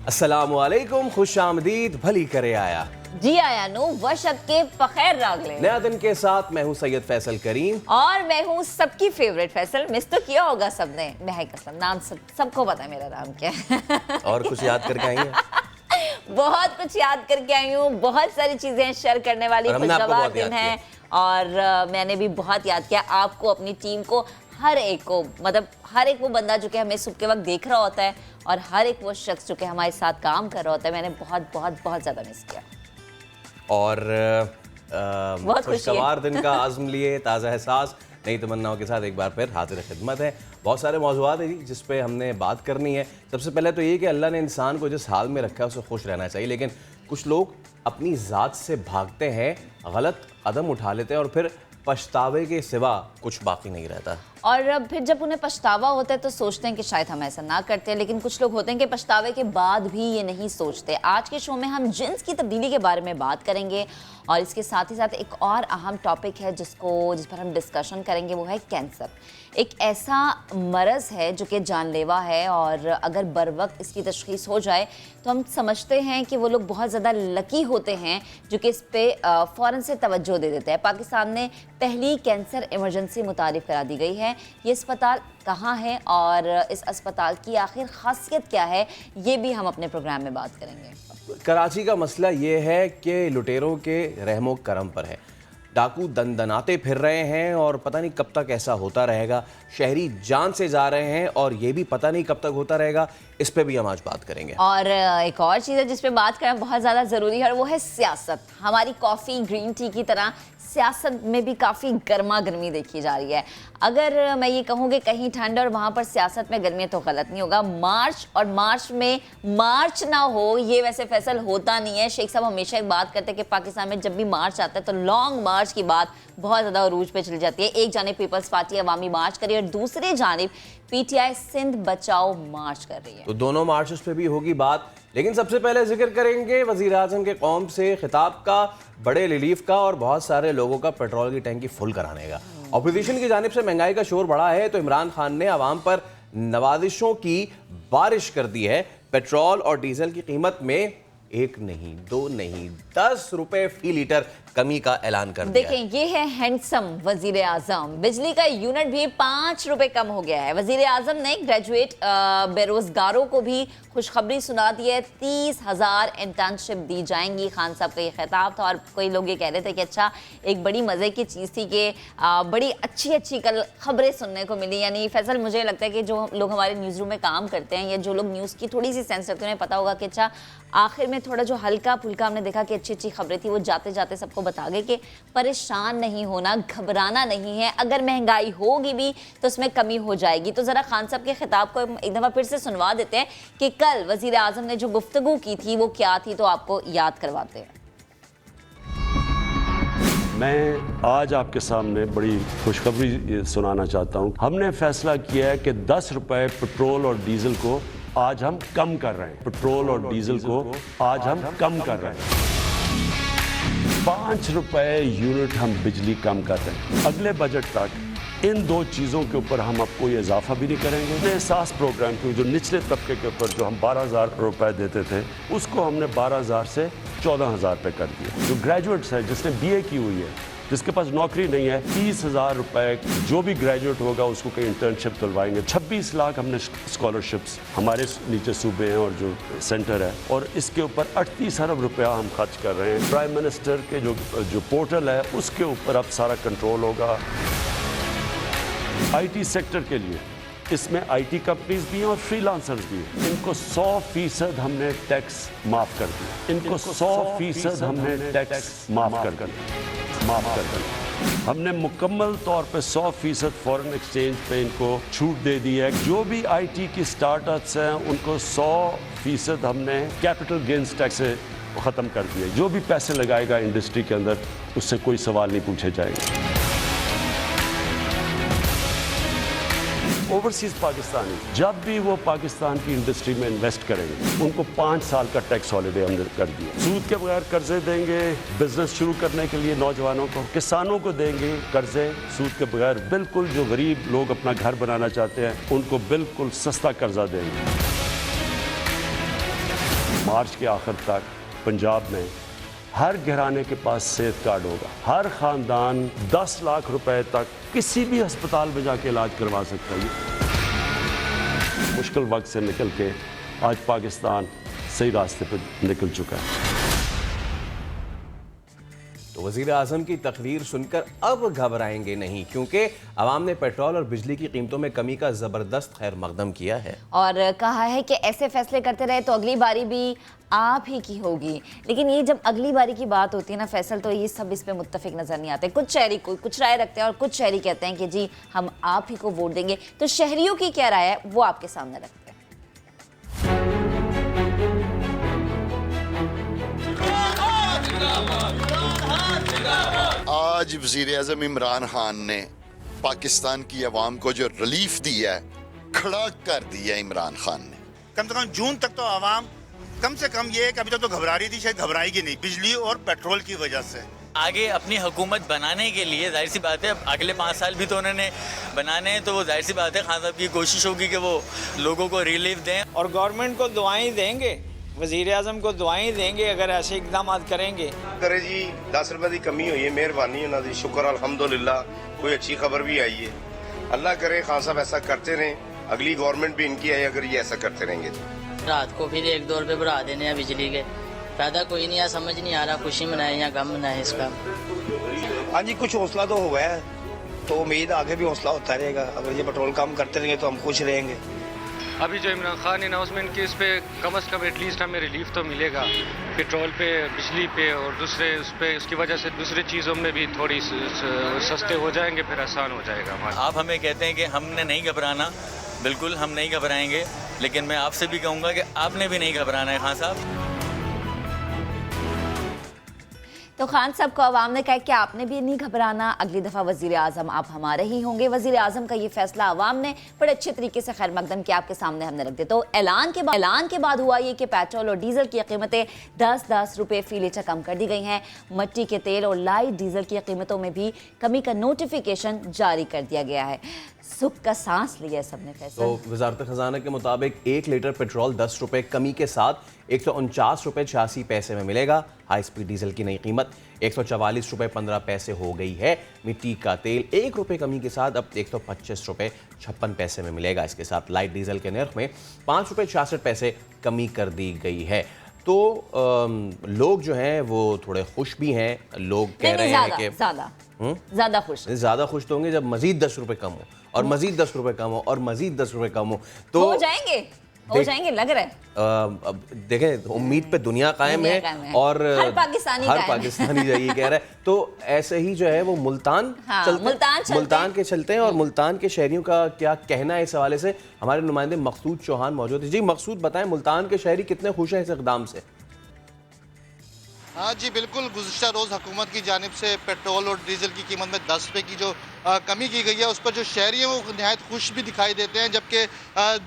अस्सलामुअलैकुम, खुश आमदीद, भली करे आया जी आया नो वशक के पखैर रागले। नया दिन के साथ मैं हूँ सैयद फैसल करीम और मैं हूँ सबकी फेवरेट फैसल। मिस तो किया होगा सबने, महक असलम नाम सबको पता है मेरा नाम क्या है। और कुछ याद करके आई हैं? बहुत कुछ याद करके आई हूँ, बहुत सारी चीजें शेयर करने वाली, खुशगवार दिन है। और मैंने भी बहुत याद किया आपको, अपनी टीम को, हर एक को, मतलब हर एक वो बंदा जो कि हमें सुबह के वक्त देख रहा होता है और हर एक वो शख्स जो कि हमारे साथ काम कर रहा होता है, मैंने बहुत बहुत बहुत ज़्यादा मिस किया। और खुशगवार दिन का आज़म लिए, ताज़ा एहसास, नई तमन्नाओं के साथ एक बार फिर हाजिर खिदमत है। बहुत सारे मौज़ूआत हैं जी जिस पे हमने बात करनी है। सबसे पहले तो ये कि अल्लाह ने इंसान को जिस हाल में रखा है उसे खुश रहना चाहिए, लेकिन कुछ लोग अपनी ज़ात से भागते हैं, गलत कदम उठा लेते हैं और फिर पछतावे के सिवा कुछ बाकी नहीं रहता। और फिर जब उन्हें पछतावा होता है तो सोचते हैं कि शायद हम ऐसा ना करते हैं, लेकिन कुछ लोग होते हैं कि पछतावे के बाद भी ये नहीं सोचते। आज के शो में हम जिन्स की तब्दीली के बारे में बात करेंगे और इसके साथ ही साथ एक और अहम टॉपिक है जिस पर हम डिस्कशन करेंगे, वो है कैंसर। एक ऐसा मरज़ है जो कि जानलेवा है और अगर बर वक्त इसकी तशख़ीस हो जाए तो हम समझते हैं कि वो लोग बहुत ज़्यादा लकी होते हैं जो कि इस पर फ़ौरन से तवज्जो दे देते हैं। पाकिस्तान में पहली कैंसर इमरजेंसी मुतारिफ़ करा दी गई है। ये अस्पताल कहाँ है और इस अस्पताल की आखिर खासियत क्या है, ये भी हम अपने प्रोग्राम में बात करेंगे। कराची का मसला ये है कि लुटेरों के रहमो करम पर है। डाकू दनदनाते फिर रहे हैं और पता नहीं कब तक ऐसा होता रहेगा। शहरी जान से जा रहे हैं और ये भी पता नहीं कब तक होता रहेगा। इस पे भी हम आज बात करेंगे। और एक और चीज़ है जिस पे बात करना बहुत ज़्यादा ज़रूरी है और वो है सियासत। हमारी कॉफ़ी ग्रीन टी की तरह सियासत में भी काफ़ी गर्मा गर्मी देखी जा रही है। अगर मैं ये कहूँ कि कहीं ठंड और वहाँ पर सियासत में गर्मी है तो गलत नहीं होगा। मार्च और मार्च में मार्च ना हो, ये वैसे फैसल होता नहीं है। शेख साहब हमेशा एक बात करते हैं कि पाकिस्तान में जब भी मार्च आता है तो लॉन्ग मार्च की बात बहुत ज़्यादा अरूज पे चली जाती है। एक जानिब पीपल्स पार्टी अवामी मार्च करी और दूसरी जानिब पीटीआई सिंध बचाओ मार्च कर रही है। तो दोनों मार्चेस पे भी होगी बात, लेकिन सबसे पहले जिक्र करेंगे वज़ीर आज़म के कौम से खिताब का, बड़े रिलीफ का और बहुत सारे लोगों का पेट्रोल की टैंकी फुल कराने का। अपोजिशन की जानिब से महंगाई का शोर बढ़ा है तो इमरान खान ने आवाम पर नवाजिशों की बारिश कर दी है। पेट्रोल और डीजल की कीमत में 1 नहीं 2 नहीं 10 रुपए फी लीटर कमी का ऐलान कर दिया। देखें, ये है हैंडसम वजीर आजम। बिजली का यूनिट भी 5 रुपए कम हो गया है। वजीर आजम ने ग्रेजुएट बेरोजगारों को भी खुशखबरी सुना दी है। 30,000 इंटर्नशिप दी जाएंगी। खान साहब का ये खिताब था और कोई लोग ये कह रहे थे कि अच्छा, एक बड़ी मज़े की चीज़ थी कि बड़ी अच्छी कल खबरें सुनने को मिली। यानी फैसल, मुझे लगता है कि जो लोग हमारे न्यूज़ रूम में काम करते हैं या जो लोग न्यूज़ की थोड़ी सी सेंस रखते हैं, उन्हें पता होगा कि अच्छा, आखिर में थोड़ा जो हल्का फुल्का हमने देखा कि अच्छी खबरें थी, वो जाते जाते सबको बता गए कि परेशान नहीं होना, घबराना नहीं है। अगर महंगाई होगी भी तो उसमें कमी हो जाएगी। तो ज़रा खान साहब के खिताब को एक दफ़ा फिर से सुनवा देते हैं कि कल वज़ीर आज़म ने जो गुफ्तगू की थी वो क्या थी, तो आपको याद करवाते हैं। मैं आज आपके सामने बड़ी खुशखबरी सुनाना चाहता हूँ। हमने फैसला किया है कि 10 रुपए पेट्रोल और डीजल को आज हम कम कर रहे हैं। पेट्रोल और डीजल को आज हम कम कर रहे हैं। 5 रुपए यूनिट हम बिजली कम कर रहे हैं। अगले बजट तक इन 2 चीज़ों के ऊपर हम अब कोई इजाफा भी नहीं करेंगे। एहसास प्रोग्राम को जो निचले तबके के ऊपर जो हम 12,000 रुपए देते थे, उसको हमने 12,000 से 14,000 पे कर दिया। जो ग्रेजुएट्स है, जिसने बीए की हुई है, जिसके पास नौकरी नहीं है, 30,000 रुपए जो भी ग्रेजुएट होगा उसको कहीं इंटर्नशिप दिलवाएंगे। 26 लाख हमने स्कॉलरशिप्स हमारे नीचे सूबे हैं और जो सेंटर है, और इसके ऊपर 38 अरब रुपया हम खर्च कर रहे हैं। प्राइम मिनिस्टर के जो पोर्टल है उसके ऊपर अब सारा कंट्रोल होगा। आईटी सेक्टर के लिए इसमें आईटी कंपनीज भी हैं और फ्रीलांसर्स भी हैं। इनको 100% हमने टैक्स माफ़ कर दिया। इनको 100% हमने टैक्स माफ़ कर दिया। हमने मुकम्मल तौर पे 100% फॉरेन एक्सचेंज पे इनको छूट दे दी है। जो भी आईटी की स्टार्टअप्स हैं उनको 100% हमने कैपिटल गेन्स टैक्स से ख़त्म कर दिया। जो भी पैसे लगाएगा इंडस्ट्री के अंदर, उससे कोई सवाल नहीं पूछे जाएंगे। ओवरसीज़ पाकिस्तानी जब भी वो पाकिस्तान की इंडस्ट्री में इन्वेस्ट करेंगे, उनको 5 साल का टैक्स हॉलिडे हमने कर दिया। सूद के बगैर कर्जे देंगे बिजनेस शुरू करने के लिए नौजवानों को, किसानों को देंगे कर्जे सूद के बगैर। बिल्कुल जो गरीब लोग अपना घर बनाना चाहते हैं उनको बिल्कुल सस्ता कर्जा देंगे। मार्च के आखिर तक पंजाब में हर घराने के पास सेहत कार्ड होगा। हर ख़ानदान 10 लाख रुपए तक किसी भी अस्पताल में जाके इलाज करवा सकता है। मुश्किल वक्त से निकल के आज पाकिस्तान सही रास्ते पर निकल चुका है। तो वज़ीर आज़म की तकरीर सुनकर अब घबराएंगे नहीं, क्योंकि अवाम ने पेट्रोल और बिजली की कीमतों में कमी का ज़बरदस्त खैर मकदम किया है और कहा है कि ऐसे फैसले करते रहे तो अगली बारी भी आप ही की होगी। लेकिन ये जब अगली बारी की बात होती है ना फैसल, तो ये सब इस पे मुत्तफिक नजर नहीं आते। कुछ शहरी कुछ राय रखते हैं और कुछ शहरी कहते हैं कि जी हम आप ही को वोट देंगे। तो शहरियों की क्या राय है वो आपके सामने रखते हैं। आज वज़ीर आज़म इमरान खान ने पाकिस्तान की आवाम को जो रिलीफ दिया है, खड़ा कर दिया इमरान खान ने। कम से कम जून तक तो आवाम कम से कम ये है कि अभी तक तो घबरा रही थी, शायद घबराएगी नहीं बिजली और पेट्रोल की वजह से। आगे अपनी हुकूमत बनाने के लिए जाहिर सी बात है, अब अगले 5 साल भी तो उन्होंने बनाने हैं, तो वो जाहिर सी बात है खान साहब की कोशिश होगी कि वो लोगों को रिलीफ दें। और गवर्नमेंट को दुआएं देंगे, वज़ीर आज़म को दुआएं देंगे अगर ऐसे इकदाम करेंगे। करे जी 10 रुपए की कमी हुई है, मेहरबानी उन्होंने दी, शुक्र अल्हम्दुलिल्लाह। कोई अच्छी खबर भी आई है, अल्लाह करे खान साहब ऐसा करते रहें, अगली गवर्नमेंट भी इनकी है अगर ये ऐसा करते रहेंगे तो। रात को फिर 1-2 रुपए बढ़ा देने हैं बिजली के, फायदा कोई नहीं है, समझ नहीं आ रहा खुशी मनाए या गम मनाए इसका। हाँ जी, कुछ हौसला तो हुआ है, तो उम्मीद आगे भी हौसला होता रहेगा। अगर ये पेट्रोल कम करते रहेंगे तो हम खुश रहेंगे। अभी जो इमरान खान ने अनाउंसमेंट की, इस पे कम से कम एटलीस्ट हमें रिलीफ तो मिलेगा पेट्रोल पे, बिजली पे और दूसरे उस पे, उसकी वजह से दूसरी चीज़ों में भी थोड़ी सस्ते हो जाएंगे, फिर आसान हो जाएगा हमारा। आप हमें कहते हैं कि हमने नहीं घबराना, बिल्कुल हम नहीं घबराएंगे, लेकिन मैं आपसे भी कहूँगा कि आपने भी नहीं घबराना है खान साहब। तो खान साहब को अवाम ने कहा कि आपने भी नहीं घबराना, अगली दफ़ा वज़ीर आज़म आप हमारे ही होंगे। वज़ीर आज़म का ये फैसला अवाम ने बड़े अच्छे तरीके से खैर मकदम किया, आपके सामने हमने रख दिया। तो ऐलान के बाद हुआ ये कि पेट्रोल और डीजल की कीमतें 10-10 रुपये फी लीटर कम कर दी गई हैं। मिट्टी के तेल और लाइट डीजल की कीमतों में भी कमी का नोटिफिकेशन जारी कर दिया गया है। सुख का सांस लिया है सबने फैसला। तो वजारत खजाना के मुताबिक 1 लीटर पेट्रोल 10 रुपये कमी के साथ 149 रुपये 86 पैसे में मिलेगा। हाई स्पीड डीजल की नई कीमत 144 रुपये 15 पैसे हो गई है। मिट्टी का तेल 1 रुपये कमी के साथ अब 125 रुपये 56 पैसे में मिलेगा। इसके साथ लाइट डीजल के नर्ख में 5 रुपये 66 पैसे कमी कर दी गई है। तो लोग जो हैं वो थोड़े खुश भी हैं। लोग कह रहे हैं कि ज़्यादा खुश तो होंगे जब मजीद 10 रुपये कम हो और मजीद 10 रुपये कम हो और मजीद 10 रुपये कम हो तो हो जाएंगे लग रहा है। देखें, उम्मीद पे दुनिया कायम है और हर पाकिस्तानी यही कह रहा है। तो ऐसे ही जो है वो मुल्तान के चलते हैं और मुल्तान के शहरियों का क्या कहना है इस हवाले से। हमारे नुमाइंदे मकसूद चौहान मौजूद है। जी मकसूद, बताएं मुल्तान के शहरी कितने खुश हैं इस इक़दाम से? हाँ जी बिल्कुल, गुज़िश्ता रोज़ हुकूमत की जानिब से पेट्रोल और डीजल की कीमत में 10 रुपये की जो कमी की गई है उस पर जो शहरी हैं वो नहायत खुश भी दिखाई देते हैं, जबकि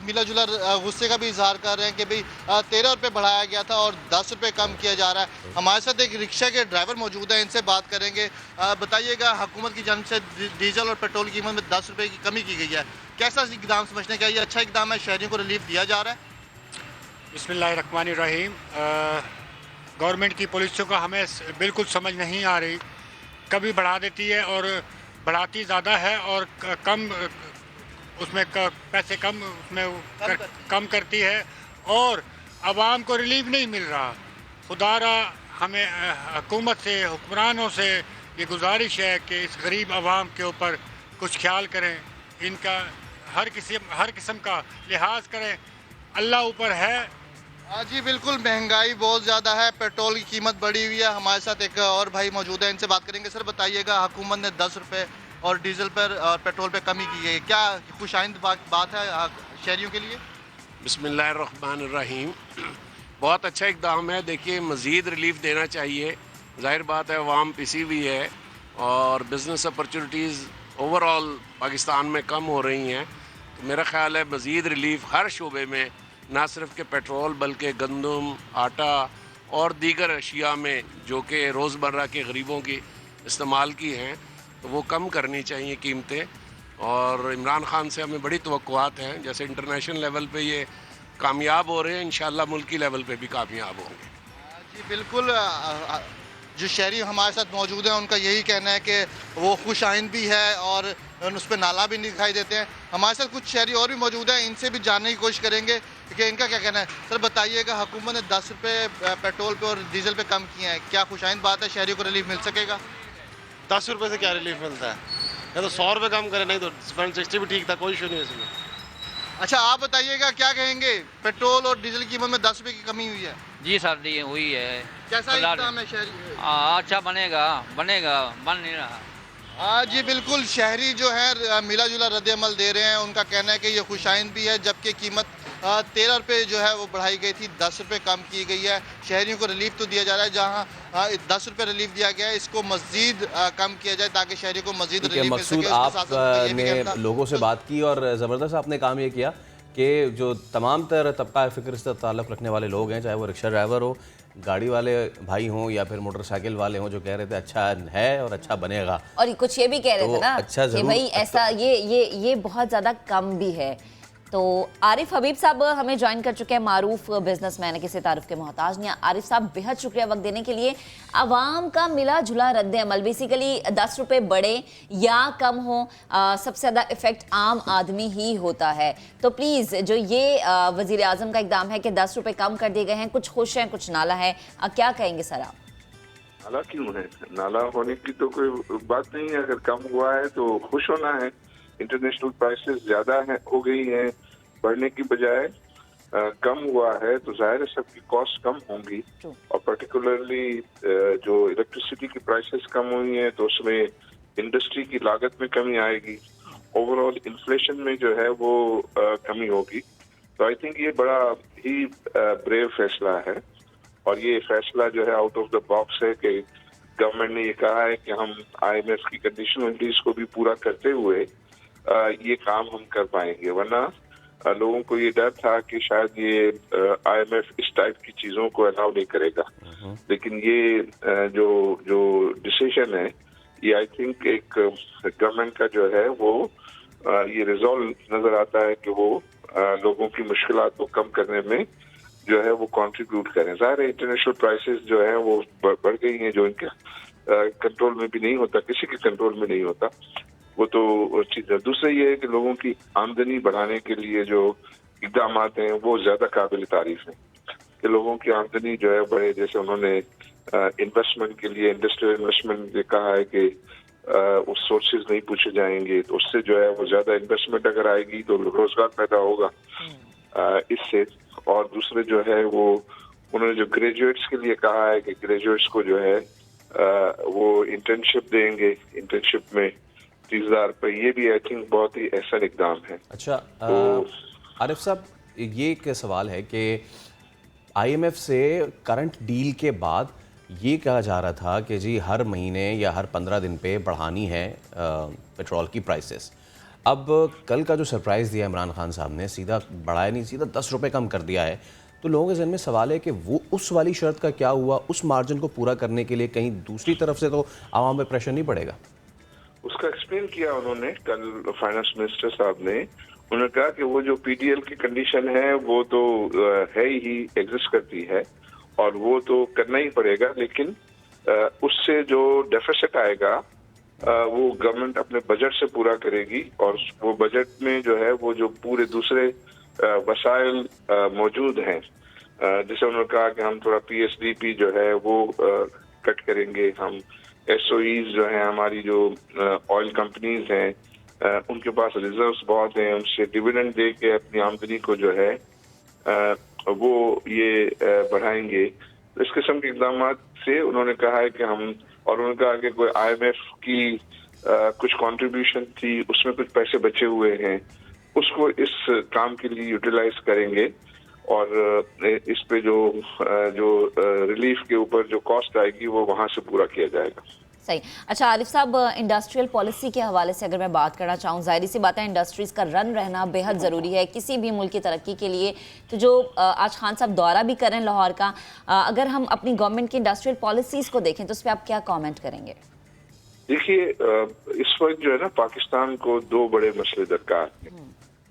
मिला जुला गुस्से का भी इजहार कर रहे हैं कि भाई 13 रुपये बढ़ाया गया था और 10 रुपये कम किया जा रहा है। हमारे साथ एक रिक्शा के ड्राइवर मौजूद हैं, इनसे बात करेंगे। बताइएगा, हुकूमत की जानिब से डीजल और पेट्रोल की कीमत में 10 रुपये की कमी की गई है, कैसा इकदाम समझने का? ये अच्छा इकदाम है, शहरियों को रिलीफ दिया जा रहा है? बिस्मिल्लाहिर्रहमानिर्रहीम। गवर्नमेंट की पॉलिसियों का हमें बिल्कुल समझ नहीं आ रही, कभी बढ़ा देती है और बढ़ाती ज़्यादा है और कम उसमें पैसे कम उसमें कम करती है और आवाम को रिलीफ नहीं मिल रहा। खुदारा हमें हुकूमत से, हुक्मरानों से ये गुजारिश है कि इस गरीब आवाम के ऊपर कुछ ख्याल करें, इनका हर किस्म का लिहाज करें। अल्लाह ऊपर है। हाँ जी बिल्कुल, महंगाई बहुत ज़्यादा है, पेट्रोल की कीमत बढ़ी हुई है। हमारे साथ एक और भाई मौजूद है, इनसे बात करेंगे। सर बताइएगा, हुकूमत ने 10 रुपये और डीजल पर और पेट्रोल पर कमी की है, क्या खुशाइंद बात है शहरियों के लिए? बिस्मिल्लाहिर्रहमानिर्रहीम। बहुत अच्छा इक़दाम है। देखिए, मज़ीद रिलीफ देना चाहिए। ज़ाहिर बात है अवाम पिसी हुई है और बिज़नेस अपॉर्चुनिटीज़ ओवरऑल पाकिस्तान में कम हो रही हैं। तो मेरा ख़्याल है मज़ीद रिलीफ हर शोबे में, ना सिर्फ के पेट्रोल बल्कि गंदम, आटा और दीगर अशिया में जो कि रोज़मर्रा के गरीबों की इस्तेमाल की हैं, तो वो कम करनी चाहिए कीमतें। और इमरान खान से हमें बड़ी तवक्कुआत हैं, जैसे इंटरनेशनल लेवल पे ये कामयाब हो रहे हैं, इंशाल्लाह मुल्की लेवल पे भी कामयाब होंगे। जी बिल्कुल, जो शहरी हमारे साथ मौजूद हैं उनका यही कहना है कि वो खुश आइंद भी है और उस पर नाला भी नहीं दिखाई देते हैं। हमारे साथ कुछ शहरी और भी मौजूद हैं, इनसे भी जानने की कोशिश करेंगे कि इनका क्या कहना है। सर बताइएगा, हुकूमत ने 10 रुपये पेट्रोल पे और डीजल पे कम किए हैं, क्या खुश आइंद बात है? शहरियों को रिलीफ मिल सकेगा? 10 रुपये से क्या रिलीफ मिलता है? या तो 100 रुपये कम करें, नहीं तो 160 भी ठीक था, कोई इशू नहीं है इसमें। अच्छा आप बताइएगा, क्या कहेंगे, पेट्रोल और डीजल की कीमत में 10 रुपये की कमी हुई है? जी सर, जी हुई है। कैसा इंतजाम है शहरी? अच्छा बनेगा, बन नहीं रहा। जी बिल्कुल, शहरी जो है मिला जुला रद्द अमल दे रहे हैं। उनका कहना है कि ये खुशाइंद भी है, जबकि कीमत 13 रुपये जो है वो बढ़ाई गई थी, 10 रुपये कम की गई है। शहरियों को रिलीफ तो दिया जा रहा है, जहाँ 10 रुपये रिलीफ दिया गया है, इसको मज़ीद कम किया जाए ताकि शहरियों को मज़ीद रिलीफ मिल सके। आपने लोगों से बात की और ज़बरदस्त आपने काम ये किया कि जो तमाम तर तबका फ़िक्र से ताल्लुक़ रखने वाले लोग हैं, चाहे वो रिक्शा ड्राइवर हो, गाड़ी वाले भाई हों या फिर मोटरसाइकिल वाले हों, जो कह रहे थे अच्छा है और अच्छा बनेगा, और कुछ ये भी कह रहे थे ना अच्छा कि भाई ऐसा ये बहुत ज़्यादा कम भी है। तो आरिफ हबीब साहब हमें ज्वाइन कर चुके हैं, मारूफ बिजनेसमैन है, किसी तारुफ के मोहताज नहीं। आरिफ साहब, बेहद शुक्रिया वक्त देने के लिए। आवाम का मिला जुला रद्द अमल, बेसिकली 10 रुपये बढ़े या कम हो, सबसे ज़्यादा इफेक्ट आम आदमी ही होता है। तो प्लीज़ जो ये वज़ीर आज़म का इक़दाम है कि 10 रुपये कम कर दिए गए हैं, कुछ खुश हैं कुछ नाला है, क्या कहेंगे सर आप? नाला क्यों है? नाला होने की तो कोई बात नहीं है। अगर कम हुआ है तो खुश होना है। इंटरनेशनल प्राइसेस ज़्यादा है हो गई हैं, बढ़ने की बजाय कम हुआ है, तो जाहिर है सबकी कॉस्ट कम होंगी। और पर्टिकुलरली जो इलेक्ट्रिसिटी की प्राइसेस कम हुई हैं तो उसमें इंडस्ट्री की लागत में कमी आएगी, ओवरऑल इन्फ्लेशन में जो है वो कमी होगी। तो आई थिंक ये बड़ा ही ब्रेव फैसला है, और ये फैसला जो है आउट ऑफ द बॉक्स है कि गवर्नमेंट ने ये कहा है कि हम IMF की कंडीशनलिटीज को भी पूरा करते हुए ये काम हम कर पाएंगे। वरना लोगों को ये डर था कि शायद ये IMF इस टाइप की चीजों को अलाउ नहीं करेगा, लेकिन ये जो डिसीजन है, ये आई थिंक एक गवर्नमेंट का जो है वो ये रिजॉल्व नजर आता है कि वो लोगों की मुश्किलात को कम करने में जो है वो कंट्रीब्यूट करें। ज़ाहिर है इंटरनेशनल प्राइसेस जो है वो बढ़ गई हैं, जो इनके कंट्रोल में भी नहीं होता, किसी के कंट्रोल में नहीं होता, वो तो चीज़ है। दूसरा ये है कि लोगों की आमदनी बढ़ाने के लिए जो इक़दाम हैं वो ज़्यादा काबिल तारीफ हैं कि लोगों की आमदनी जो है बढ़े। जैसे उन्होंने इन्वेस्टमेंट के लिए, इंडस्ट्रियल इन्वेस्टमेंट कहा है कि उस सोर्सेज नहीं पूछे जाएंगे, तो उससे जो है वो ज़्यादा इन्वेस्टमेंट अगर आएगी तो रोजगार पैदा होगा इससे। और दूसरे जो है वो उन्होंने जो ग्रेजुएट्स के लिए कहा है कि ग्रेजुएट्स को जो है वो इंटर्नशिप देंगे, इंटर्नशिप में 30,000 रुपये, ये भी आई थिंक बहुत ही ऐसा इकदाम है। अच्छा आरिफ साहब, ये एक सवाल है कि IMF से करंट डील के बाद ये कहा जा रहा था कि जी हर महीने या हर 15 दिन पे बढ़ानी है पेट्रोल की प्राइसेस। अब कल का जो सरप्राइज़ दिया इमरान खान साहब ने, सीधा बढ़ाया नहीं, सीधा 10 रुपये कम कर दिया है। तो लोगों के ज़हन में सवाल है कि वो उस वाली शर्त का क्या हुआ? उस मार्जिन को पूरा करने के लिए कहीं दूसरी तरफ से तो आवाम पे प्रेशर नहीं पड़ेगा? उसका एक्सप्लेन किया उन्होंने कल फाइनेंस मिनिस्टर साहब ने। उन्होंने कहा कि वो जो PDL की कंडीशन है वो तो है ही, एग्जिस्ट करती है और वो तो करना ही पड़ेगा, लेकिन उससे जो डेफिसिट आएगा वो गवर्नमेंट अपने बजट से पूरा करेगी। और वो बजट में जो है वो जो पूरे दूसरे वसाइल मौजूद हैं, जैसे उन्होंने कहा कि हम थोड़ा PSDP जो है वो कट करेंगे, हम SOEs जो हैं, हमारी जो ऑयल कंपनीज हैं उनके पास रिजर्व्स बहुत हैं, उनसे डिविडेंड दे के अपनी आमदनी को जो है वो ये बढ़ाएंगे। इस किस्म के इक़दाम से उन्होंने कहा है कि हम, और उन्होंने कहा कि कोई IMF की कुछ कंट्रीब्यूशन थी, उसमें कुछ पैसे बचे हुए हैं, उसको इस काम के लिए यूटिलाइज करेंगे और इस पे जो रिलीफ के ऊपर जो कॉस्ट आएगी वो वहाँ से पूरा किया जाएगा। सही। अच्छा आरिफ साहब, इंडस्ट्रियल पॉलिसी के हवाले से अगर मैं बात करना चाहूँ, जाहिर सी बात है इंडस्ट्रीज़ का रन रहना बेहद ज़रूरी है किसी भी मुल्क की तरक्की के लिए। तो जो आज खान साहब दौरा भी करें लाहौर का, अगर हम अपनी गवर्नमेंट की इंडस्ट्रियल पॉलिसीज़ को देखें तो उस पर आप क्या कॉमेंट करेंगे? देखिए, इस वक्त जो है ना, पाकिस्तान को दो बड़े मसले दरकार हैं।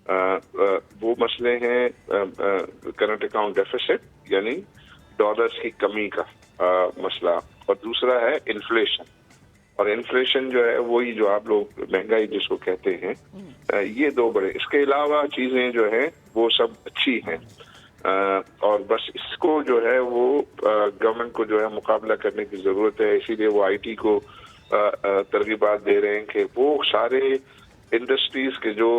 वो मसले हैं करंट अकाउंट डेफिसिट यानी डॉलर्स की कमी का मसला, और दूसरा है इन्फ्लेशन। और इन्फ्लेशन जो है वही जो आप लोग महंगाई जिसको कहते हैं, ये दो बड़े। इसके अलावा चीजें जो है वो सब अच्छी हैं, और बस इसको जो है वो गवर्नमेंट को जो है मुकाबला करने की जरूरत है। इसीलिए वो आईटी को तरगीबात दे रहे हैं कि वो सारे इंडस्ट्रीज के जो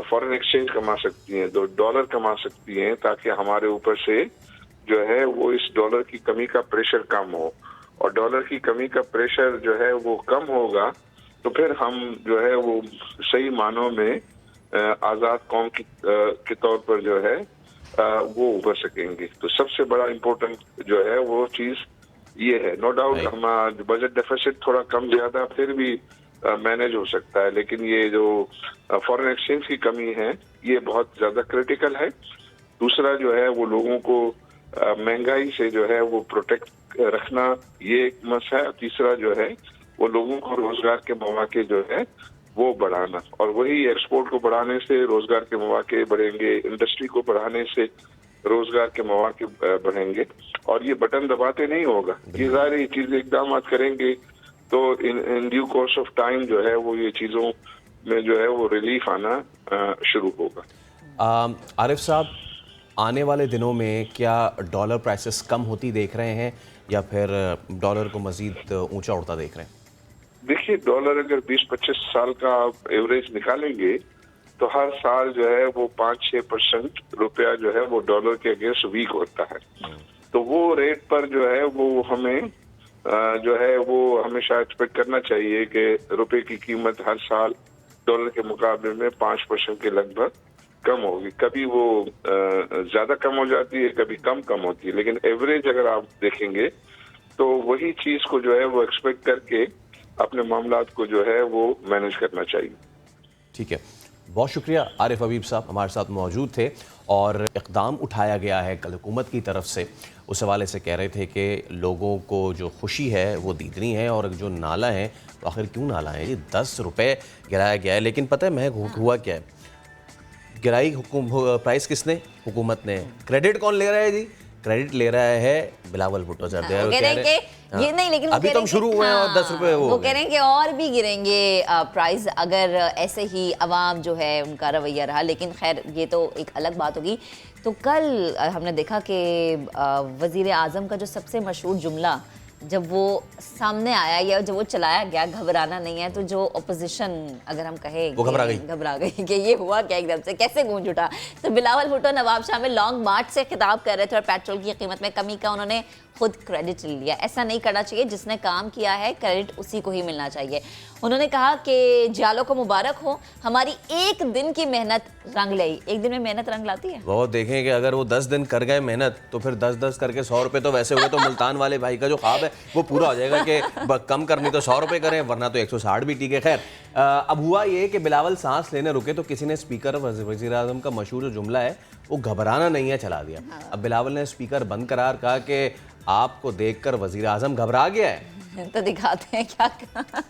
फॉरेन एक्सचेंज कमा सकती हैं, जो डॉलर कमा सकती हैं, ताकि हमारे ऊपर से जो है वो इस डॉलर की कमी का प्रेशर कम हो। और डॉलर की कमी का प्रेशर जो है वो कम होगा तो फिर हम जो है वो सही मानों में आज़ाद कौम के तौर पर जो है वो उभर सकेंगे। तो सबसे बड़ा इम्पोर्टेंट जो है वो चीज़ ये है। नो डाउट हमारा बजट डेफिसिट थोड़ा कम ज़्यादा फिर भी मैनेज हो सकता है, लेकिन ये जो फॉरेन एक्सचेंज की कमी है ये बहुत ज़्यादा क्रिटिकल है। दूसरा जो है वो लोगों को महंगाई से जो है वो प्रोटेक्ट रखना, ये एक मसला है। तीसरा जो है वो लोगों को रोजगार के मौके जो है वो बढ़ाना, और वही एक्सपोर्ट को बढ़ाने से रोजगार के मौके बढ़ेंगे, इंडस्ट्री को बढ़ाने से रोजगार के मौके बढ़ेंगे। और ये बटन दबाते नहीं होगा, ये सारी चीजें इकदाम करेंगे तो in due course of time जो है वो ये चीजों में जो है वो रिलीफ आना शुरू होगा। आरिफ साहब, आने वाले दिनों में क्या डॉलर प्राइसेस कम होती देख रहे हैं या फिर डॉलर को मजीद ऊंचा उड़ता देख रहे हैं? देखिए, डॉलर अगर 20-25 साल का एवरेज निकालेंगे तो हर साल जो है वो 5-6% रुपया जो है वो डॉलर के अगेंस्ट वीक होता है। तो वो रेट पर जो है वो हमें जो है वो हमेशा एक्सपेक्ट करना चाहिए कि रुपए की कीमत हर साल डॉलर के मुकाबले में 5% के लगभग कम होगी। कभी वो ज्यादा कम हो जाती है, कभी कम होती है, लेकिन एवरेज अगर आप देखेंगे तो वही चीज को जो है वो एक्सपेक्ट करके अपने मामलात को जो है वो मैनेज करना चाहिए। ठीक है, बहुत शुक्रिया। आरिफ हबीब साहब हमारे साथ मौजूद थे और इक़दाम उठाया गया है कल हुकूमत की तरफ से। उस हवाले से कह रहे थे कि लोगों को जो खुशी है वो दीदनी है, और जो नाला है तो आखिर क्यों नाला है जी? 10 रुपये गिराया गया है, लेकिन पता है महंग हुआ क्या है? गिराई प्राइस किसने? हुकूमत ने। क्रेडिट कौन ले रहा है जी? क्रेडिट ले रहा है बिलावल भुट्टो साहब। ये नहीं, लेकिन अभी तो हम शुरू हुए हैं और 10 रुपए वो कह रहे हैं कि और भी गिरेंगे प्राइस अगर ऐसे ही अवाम जो है उनका रवैया रहा। लेकिन खैर ये तो एक अलग बात होगी। तो कल हमने देखा कि वज़ीर आज़म का जो सबसे मशहूर जुमला जब वो सामने आया या जब वो चलाया गया, घबराना नहीं है, तो जो अपोजिशन अगर हम कहें वो घबरा गई कि ये हुआ क्या, एकदम से कैसे गूंज उठा। तो बिलावल भुट्टो नवाब शाह में लॉन्ग मार्च से खिताब कर रहे थे और पेट्रोल की कीमत में कमी का उन्होंने खुद क्रेडिट ले लिया। ऐसा नहीं करना चाहिए, जिसने काम किया है क्रेडिट उसी को ही मिलना चाहिए। उन्होंने कहा कि जालो को मुबारक हो, हमारी एक दिन की मेहनत रंग लाई। एक दिन में मेहनत रंग लाती है। वो देखें कि अगर वो 10 दिन कर गए मेहनत तो फिर 10-10 करके 100 रुपये तो वैसे हुए तो मुल्तान वाले भाई का जो ख्वाब है वो पूरा हो जाएगा कि कम करनी तो 100 रुपये करें, वरना तो 160 भी ठीक है। खैर, अब हुआ ये कि बिलावल सांस लेने रुके तो किसी ने स्पीकर वज़ीर आज़म का मशहूर जो जुमला है वो घबराना नहीं है चला दिया। अब बिलावल ने स्पीकर बंद करार कहा कि आपको देखकर वज़ीर आज़म घबरा गया है। तो दिखाते हैं क्या कहा।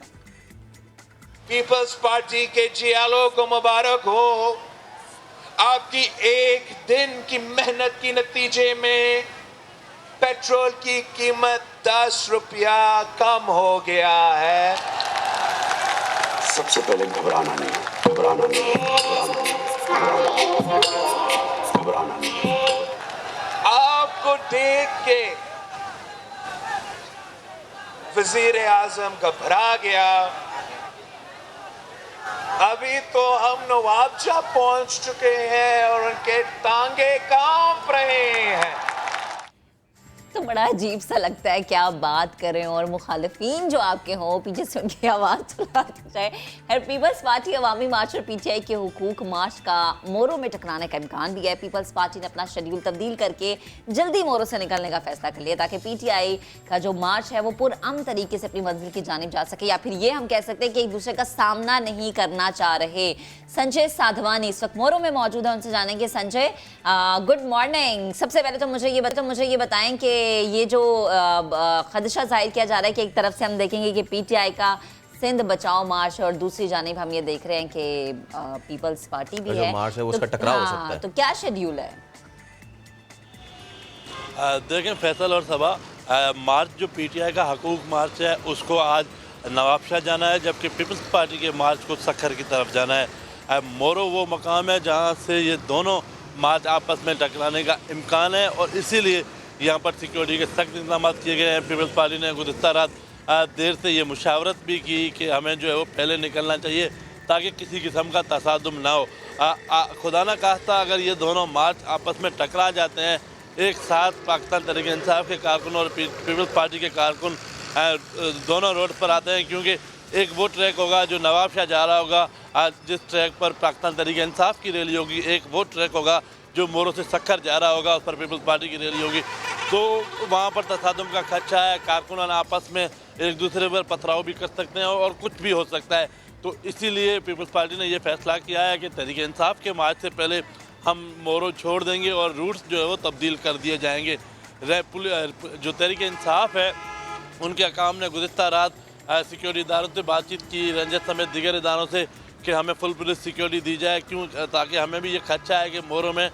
पीपल्स पार्टी के जियालो को मुबारक हो, आपकी एक दिन की मेहनत के नतीजे में पेट्रोल की कीमत 10 रुपया कम हो गया है। सबसे पहले घबराना नहीं, घबराना नहीं, घबराना नहीं। आपको देख के वजीर आजम घबरा गया। अभी तो हम नवाबजा पहुंच चुके हैं और उनके टांगे कांप रहे हैं। तो बड़ा अजीब सा लगता है, क्या बात करें, और मुखालिफिन जो आपके हों पीछे से उनकी आवाज़ चलाती जाए। खैर, पीपल्स पार्टी अवामी मार्च और पीटीआई के हुकूक मार्च का मोरों में टकराने का इम्कान दिया है। पीपल्स पार्टी ने अपना शेड्यूल तब्दील करके जल्दी मोरों से निकलने का फैसला कर लिया ताकि पीटीआई का जो मार्च है वो पुरअमन तरीके से अपनी मंजिल की जानिब जा सके, या फिर ये हम कह सकते हैं कि एक दूसरे का सामना नहीं करना चाह रहे। संजय साधवानी इस वक्त मोरों में मौजूद है, उनसे जानेंगे। Sanjay, good morning. सबसे पहले तो मुझे ये बताएं कि ये जो खदशा जाहिर किया जा रहा है कि एक तरफ से हम देखेंगे कि पीटीआई का सिंध बचाओ मार्च और दूसरी जानिब हम ये देख रहे हैं कि पीपल्स पार्टी भी जो है, मार्च है वो उसका टकराव हो सकता है। तो क्या शेड्यूल है? देखें फैसल और सबा, मार्च जो पीटीआई का हकूक मार्च है उसको आज नवाबशाह जाना है, जबकि पीपल्स पार्टी के मार्च को सखर की तरफ जाना है। मोरो वो मकाम है जहाँ से ये दोनों मार्च आपस में टकराने का इम्कान है और इसीलिए यहाँ पर सिक्योरिटी के सख्त इंतजाम किए गए हैं। पीपल्स पार्टी ने गुज़िस्ता रात देर से ये मुशावरत भी की कि हमें जो है वो पहले निकलना चाहिए ताकि किसी किस्म का तसादुम ना हो। खुदा ना खास्ता अगर ये दोनों मार्च आपस में टकरा जाते हैं, एक साथ पाकिस्तान तहरीक इंसाफ के कारकुन और पीपल्स पार्टी के कारकुन दोनों रोड पर आते हैं, क्योंकि एक वो ट्रैक होगा जो नवाबशाह जा रहा होगा, जिस ट्रैक पर पाकिस्तान तहरीक इंसाफ की रैली होगी, एक वो ट्रैक होगा जो मोरो से सखर जा रहा होगा, उस पर पीपल्स पार्टी की रैली होगी। तो वहाँ पर तसादुम का खदशा है, कारकुनान आपस में एक दूसरे पर पथराव भी कर सकते हैं और कुछ भी हो सकता है। तो इसीलिए पीपल्स पार्टी ने यह फैसला किया है कि तहरीक इंसाफ के मार्च से पहले हम मोरो छोड़ देंगे और रूट्स जो है वो तब्दील कर दिए जाएंगे। जो तहरीक इंसाफ है उनके अकाम ने गुज़िस्ता रात सिक्योरिटी इदारों से बातचीत की, रंजत समेत दीगर इदारों से, कि हमें फुल पुलिस सिक्योरिटी दी जाए, क्यों, ताकि हमें भी ये खदशा है कि मोरो में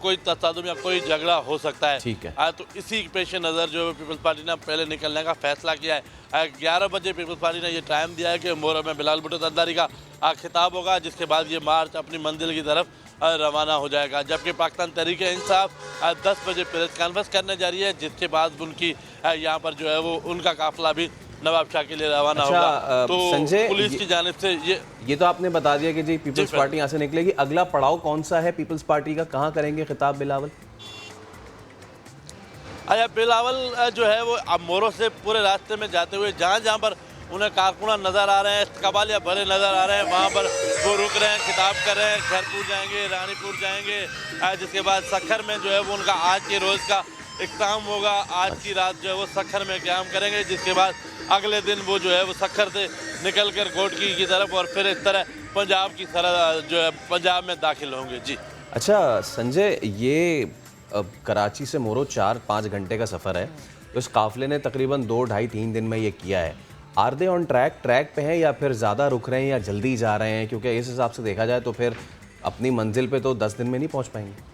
कोई तसादुम या कोई झगड़ा हो सकता है। ठीक है। तो इसी पेश नज़र जो है पीपल्स पार्टी ने पहले निकलने का फैसला किया है। 11 बजे पीपल्स पार्टी ने ये टाइम दिया है कि मोरो में बिलाल भुट्टो जरदारी का खिताब होगा, जिसके बाद ये मार्च अपनी मंजिल की तरफ रवाना हो जाएगा। जबकि पाकिस्तान तहरीक इंसाफ 10 बजे प्रेस कॉन्फ्रेंस करने जा रही है, जिसके बाद उनकी यहाँ पर जो है वो उनका काफिला भी नवाबशाह के लिए रवाना होगा। तो संजय, पुलिस की जानिब से ये तो आपने बता दिया कि जी पीपल्स पार्टी यहाँ से निकलेगी। अगला पड़ाव कौन सा है पीपल्स पार्टी का, कहाँ करेंगे खिताब बिलावल? अच्छा, बिलावल जो है वो अब मोरो से पूरे रास्ते में जाते हुए जहाँ जहाँ पर उन्हें कारकुनान नज़र आ रहे हैं, कबालिया भरे नज़र आ रहे हैं, वहाँ पर वो रुक रहे हैं, खिताब कर रहे हैं। खैरपुर जाएंगे, रानीपुर जाएंगे, जिसके बाद सखर में जो है वो उनका आज के रोज़ का इख्तिताम होगा। आज की रात जो है वो सखर में क़याम करेंगे, जिसके बाद अगले दिन वो जो है वो सखर से निकल कर घोटकी की तरफ और फिर इस तरह पंजाब की तरह जो है पंजाब में दाखिल होंगे। जी अच्छा संजय, ये कराची से मोरो 4-5 घंटे का सफ़र है, तो इस काफ़िले ने तकरीबन 2, 2.5, 3 दिन में ये किया है। आर दे ऑन ट्रैक पे हैं या फिर ज़्यादा रुक रहे हैं या जल्दी जा रहे हैं? क्योंकि इस हिसाब से देखा जाए तो फिर अपनी मंजिल पे तो 10 दिन में नहीं पहुंच पाएंगे।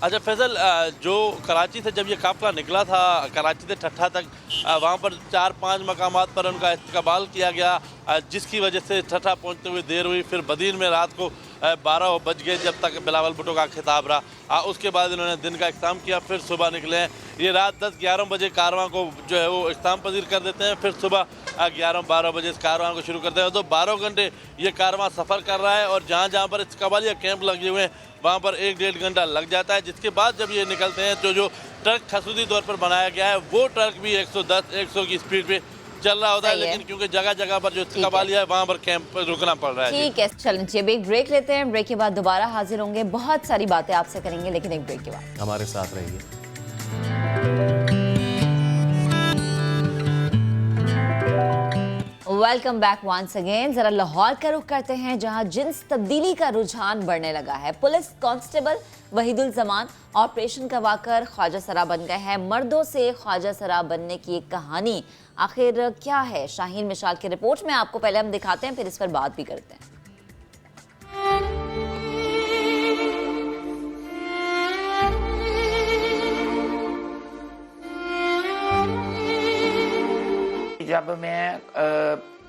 अच्छा फैसल, जो कराची से जब ये काफ़िला निकला था कराची से ठट्ठा तक, वहाँ पर 4-5 मकामात पर उनका इस्तकबाल किया गया, जिसकी वजह से ठट्ठा पहुँचते हुए देर हुई। फिर बदीन में रात को 12 बज गए जब तक बिलावल भुट्टो का खिताब रहा। उसके बाद इन्होंने दिन का इख्तिताम किया, फिर सुबह निकले हैं। ये रात 10-11 बजे कारवां को जो है वो इख्तिताम पजीर कर देते हैं, फिर सुबह 11-12 बजे इस कारवां को शुरू करते हैं। तो 12 घंटे ये कारवां सफ़र कर रहा है और जहाँ जहाँ पर इस कबालिया कैंप लगे हुए हैं वहाँ पर 1-1.5 घंटा लग जाता है। जिसके बाद जब ये निकलते हैं तो जो ट्रक खसूसी तौर पर बनाया गया है वो ट्रक भी 110-100 की स्पीड पे चल रहा होता है, लेकिन क्योंकि जगह जगह पर जो कबालिया है वहाँ पर कैंप पर रुकना पड़ रहा है। ठीक है, चलिए एक ब्रेक लेते हैं, ब्रेक के बाद दोबारा हाजिर होंगे, बहुत सारी बातें आपसे करेंगे, लेकिन एक ब्रेक के बाद हमारे साथ रहिए। Welcome back once again. जरा लाहौर का रुख करते हैं, जहां जिन्स तब्दीली का रुझान बढ़ने लगा है। Police constable Wahidul Zaman operation करवाकर ख्वाजा सरा बन गए हैं। मर्दों से ख्वाजा सरा बनने की एक कहानी आखिर क्या है? शाहीन मिशाल की रिपोर्ट में आपको पहले हम दिखाते हैं, फिर इस पर बात भी करते हैं। जब मैं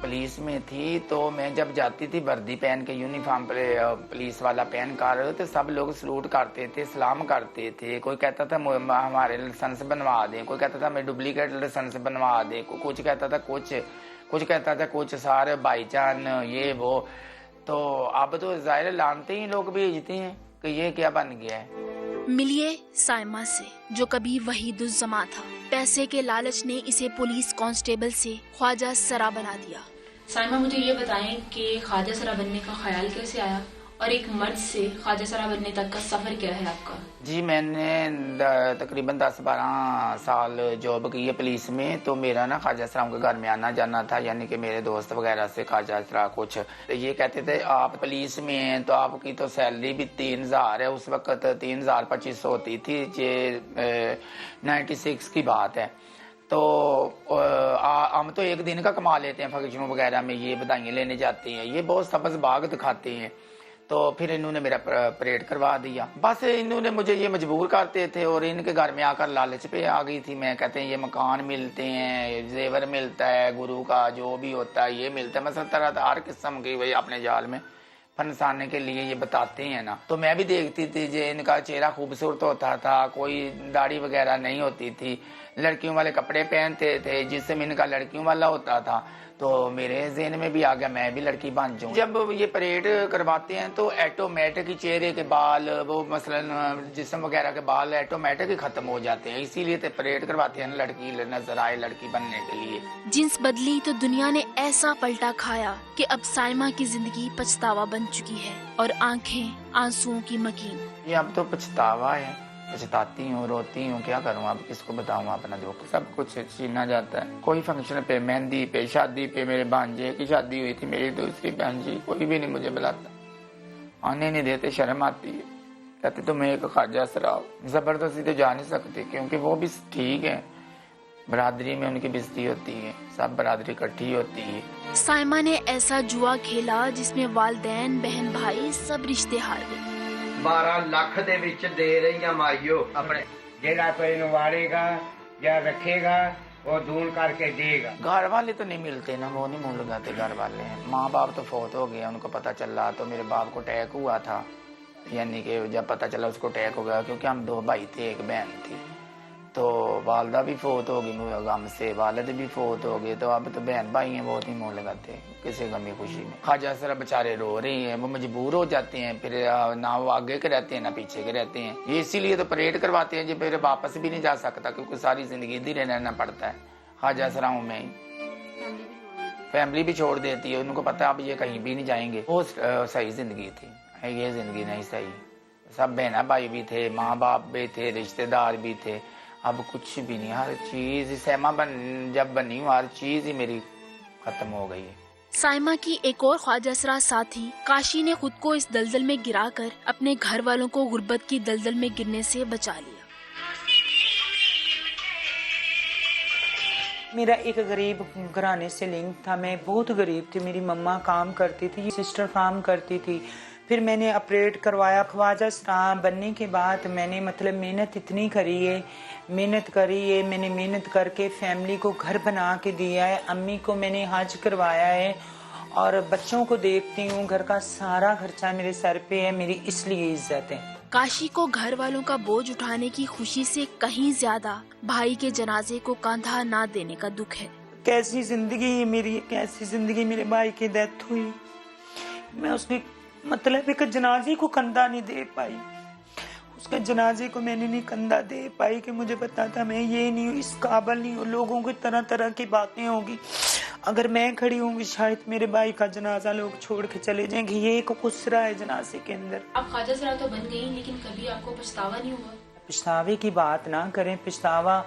पुलिस में थी तो मैं जब जाती थी वर्दी पहन के, यूनिफॉर्म पुलिस वाला पहन कर, तो सब लोग सलूट करते थे, सलाम करते थे। कोई कहता था हमारे लाइसेंस बनवा दें, कोई कहता था मैं डुप्लीकेट लाइसेंस बनवा दें, कुछ कहता था कुछ कहता था कुछ, सारे भाईजान ये वो। तो अब तो ज़ाहिर लानते ही लोग भेजते हैं कि ये क्या बन गया है। मिलिए साइमा से, जो कभी वहीदुज़्ज़मा था। पैसे के लालच ने इसे पुलिस कांस्टेबल से ख्वाजा सरा बना दिया। साइमा, मुझे ये बताएं कि ख्वाजा सरा बनने का ख्याल कैसे आया और एक मर्द से ख्वाजा सरा बनने तक का सफर क्या है आपका? जी, मैंने तकरीबन 10-12 साल जॉब की है पुलिस में। तो मेरा ना ख्वाजा सराम के घर में आना जाना था, यानी कि मेरे दोस्त वगैरह से ख्वाजा सरा कुछ ये कहते थे आप पुलिस में हैं तो आपकी तो सैलरी भी 3000 है। उस वक्त 3250 होती थी, ये 96 की बात है। तो हम तो एक दिन का कमा लेते हैं फंक्शनों वगैरह में, ये बधाइयाँ लेने जाते हैं, ये बहुत सब्ज़ बाग दिखाते हैं। तो फिर इन्होंने मेरा परेड करवा दिया। बस इन्होंने मुझे ये मजबूर करते थे और इनके घर में आकर लालच पे आ गई थी मैं। कहते हैं ये मकान मिलते हैं, जेवर मिलता है, गुरु का जो भी होता है ये मिलता है, मतलब तरह हर किस्म की वही अपने जाल में फंसाने के लिए ये बताते हैं ना। तो मैं भी देखती थी जो इनका चेहरा खूबसूरत होता था, कोई दाढ़ी वगैरह नहीं होती थी, लड़कियों वाले कपड़े पहनते थे, जिसमें इनका लड़कियों वाला होता था। तो मेरे ज़हन में भी आ गया मैं भी लड़की बन जाऊँ। जब ये परेड करवाते हैं तो ऑटोमेटिक ही चेहरे के बाल, वो मसलन जिस्म वगैरह के बाल ऑटोमेटिक ही खत्म हो जाते हैं, इसीलिए तो परेड करवाते हैं लड़की नजर आए लड़की बनने के लिए। जिन्स बदली तो दुनिया ने ऐसा पलटा खाया कि अब साइमा की जिंदगी पछतावा बन चुकी है और आंखें आंसुओं की मकीन। ये अब तो पछतावा है, पछताती हूँ, रोती हूँ, क्या करूँ अब, किसको बताऊँ अपना दुख। सब कुछ छीना जाता है। कोई फंक्शन पे, मेहंदी पे, शादी पे, मेरे भांजे की शादी हुई थी, मेरी दूसरी बहन जी, कोई भी नहीं मुझे बुलाता, आने नहीं देते, शर्म आती है, कहते तुम एक ख्वाजा सराओ। जबरदस्ती तो जा नहीं सकते क्योंकि वो भी ठीक है, बरादरी में उनकी बेइज्जती होती है, सब बरादरी इकट्ठी होती है। साइमा ने ऐसा जुआ खेला जिसमें वालिदैन, बहन भाई सब रिश्ते हार गए। 12 लाख दे विच दे रही माइयो अपने, जेड़ा कोई नवारेगा या रखेगा वो दून करके देगा। घर वाले तो नहीं मिलते ना, वो नहीं मुंह लगाते घर वाले। माँ बाप तो फौत हो गए, उनको पता चला तो मेरे बाप को अटैक हुआ था, यानी कि जब पता चला उसको अटैक हो गया, क्योंकि हम 2 भाई थे, एक बहन थी, तो वालदा भी फौत हो गई गम से, वालिद भी फौत हो गए। तो अब तो बहन भाई हैं, बहुत ही मुँह लगाते किसी गमी खुशी में। ख्वाजा सरा बेचारे रो रही हैं, वो मजबूर हो जाते हैं, फिर ना वो आगे के रहते हैं ना पीछे के रहते हैं। ये इसीलिए तो परेड करवाते हैं, जो फिर वापस भी नहीं जा सकता क्योंकि सारी जिंदगी इधर रहना पड़ता है ख्वाजा सराओं में ही। फैमिली भी छोड़ देती है, उनको पता है अब ये कहीं भी नहीं जाएंगे। वो सही जिंदगी थी, ये जिंदगी नहीं सही। सब बहना भाई भी थे, माँ बाप भी थे, रिश्तेदार भी थे, अब कुछ भी नहीं। हर चीज सैमा जब बनी हूँ, हर चीज ही मेरी खत्म हो गई है। साइमा की एक और ख्वाजासरा साथी काशी ने खुद को इस दलदल में गिराकर अपने घर वालों को गुर्बत की दलदल में गिरने से बचा लिया। मेरा एक गरीब घराने से लिंक था, मैं बहुत गरीब थी। मेरी मम्मा काम करती थी, सिस्टर काम करती थी। फिर मैंने ऑपरेट करवाया। ख्वाजा सरा बनने के बाद मैंने मतलब मेहनत इतनी करी है, मैंने मेहनत करके फैमिली को घर बना के दिया है। अम्मी को मैंने हज करवाया है और बच्चों को देखती हूँ, घर का सारा खर्चा मेरे सर पे है, मेरी इसलिए इज्जत है। काशी को घर वालों का बोझ उठाने की खुशी से कहीं ज्यादा भाई के जनाजे को कंधा ना देने का दुख है। कैसी जिंदगी है मेरी, कैसी जिंदगी। मेरे भाई की डेथ हुई, मैं उसके मतलब एक जनाजे को कंधा नहीं दे पाई, उसके जनाजे को मैंने नहीं कंधा दे पाई कि मुझे पता था मैं ये नहीं हूँ, इस काबिल नहीं हूँ। लोगों की तरह तरह की बातें होगी, अगर मैं खड़ी होंगी शायद मेरे भाई का जनाजा लोग छोड़ के चले जाएंगे। ये एक खुसरा है जनाजे के अंदर। आप ख्वाजा सरा तो बन गई, लेकिन कभी आपको पछतावा नहीं हुआ? पछतावे की बात ना करें। पछतावा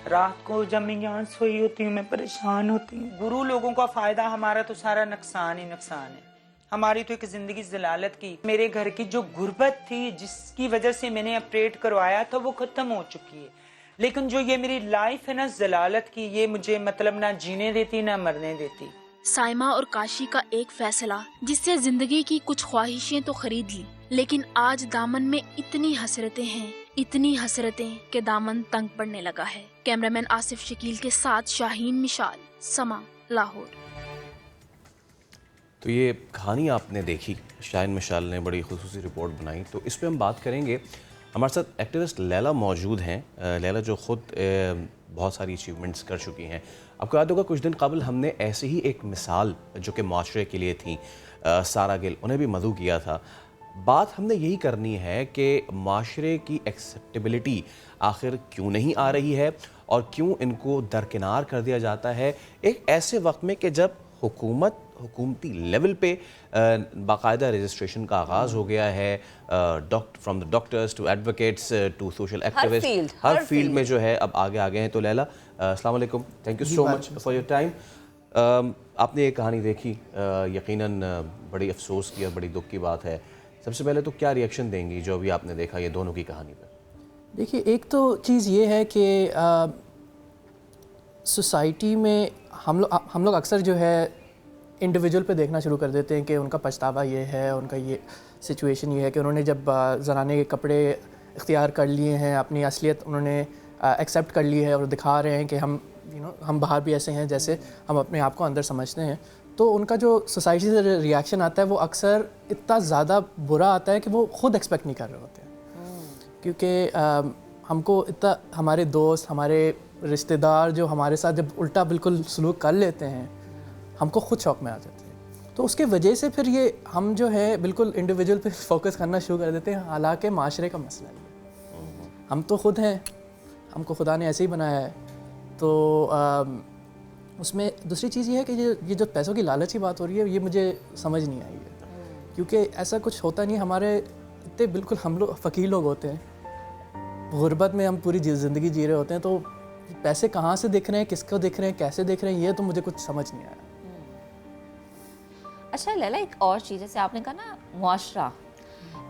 रात को जब मैं यहाँ सोई होती हूँ, मैं परेशान होती हूँ। गुरु लोगों का फायदा, हमारा तो सारा नुकसान ही नुकसान है। हमारी तो एक जिंदगी जलालत की। मेरे घर की जो गुर्बत थी जिसकी वजह से मैंने ऑपरेट करवाया था वो खत्म हो चुकी है, लेकिन जो ये मेरी लाइफ है ना जलालत की, ये मुझे मतलब ना जीने देती ना मरने देती। साइमा और काशी का एक फैसला जिससे जिंदगी की कुछ ख्वाहिशें तो खरीद ली, लेकिन आज दामन में इतनी हसरतें हैं, इतनी हसरतें कि दामन तंग पड़ने लगा है। कैमरामैन आसिफ शकील के साथ शाहीन मिशाल, समा, लाहौर। तो ये कहानी आपने देखी, शाहीन मिशाल ने बड़ी खुसूसी रिपोर्ट बनाई, तो इस पे हम बात करेंगे। हमारे साथ एक्टिविस्ट लैला मौजूद हैं। लैला जो ख़ुद बहुत सारी अचीवमेंट्स कर चुकी हैं। आपको याद होगा कुछ दिन कबल हमने ऐसे ही एक मिसाल जो कि माशरे के लिए थी, सारा गिल, उन्हें भी मदऊ किया था। बात हमने यही करनी है कि माशरे की एक्सेप्टेबिलिटी आखिर क्यों नहीं आ रही है और क्यों इनको दरकिनार कर दिया जाता है एक ऐसे वक्त में कि जब हुकूमती लेवल पे बाकायदा रजिस्ट्रेशन का आगाज़ हो गया है। From the doctors to advocates to social activist, हर फील्ड में जो है अब आगे आ गए हैं। तो लैला, अस्सलाम वालेकुम, thank you so much for your time. आपने ये कहानी देखी, यकीनन बड़ी अफसोस की और बड़ी दुख की बात है। सबसे पहले तो क्या रिएक्शन देंगी जो अभी आपने देखा ये दोनों की कहानी पर? देखिए, एक तो चीज़ ये है कि सोसाइटी में हम लोग अक्सर जो है इंडिविजुअल पे देखना शुरू कर देते हैं कि उनका पछतावा ये है, उनका ये सिचुएशन ये है कि उन्होंने जब ज़नाने के कपड़े इख्तियार कर लिए हैं, अपनी असलियत उन्होंने एक्सेप्ट कर ली है और दिखा रहे हैं कि हम हम बाहर भी ऐसे हैं जैसे हम अपने आप को अंदर समझते हैं, तो उनका जो सोसाइटी से रिएक्शन आता है वो अक्सर इतना ज़्यादा बुरा आता है कि वो ख़ुद एक्सपेक्ट नहीं कर रहे होते हैं। क्योंकि हमको इतना हमारे दोस्त, हमारे रिश्तेदार जो हमारे साथ जब उल्टा बिल्कुल सलूक कर लेते हैं, हमको खुद शौक में आ जाते हैं। तो उसके वजह से फिर ये हम जो है बिल्कुल इंडिविजुअल पे फोकस करना शुरू कर देते हैं, हालांकि माशरे का मसला है। हम तो खुद हैं, हमको खुदा ने ऐसे ही बनाया है। तो उसमें दूसरी चीज़ ये है कि ये जो पैसों की लालच की बात हो रही है, ये मुझे समझ नहीं आई है, क्योंकि ऐसा कुछ होता नहीं। हमारे इतने बिल्कुल हम लोग फ़कीर लोग होते हैं, गुर्बत में हम पूरी ज़िंदगी जी रहे होते हैं, तो पैसे कहाँ से दिख रहे हैं, किसको दिख रहे हैं, कैसे दिख रहे हैं, ये तो मुझे कुछ समझ नहीं आया। अच्छा लैला, एक और चीज़, जैसे आपने कहा ना मुआशरा,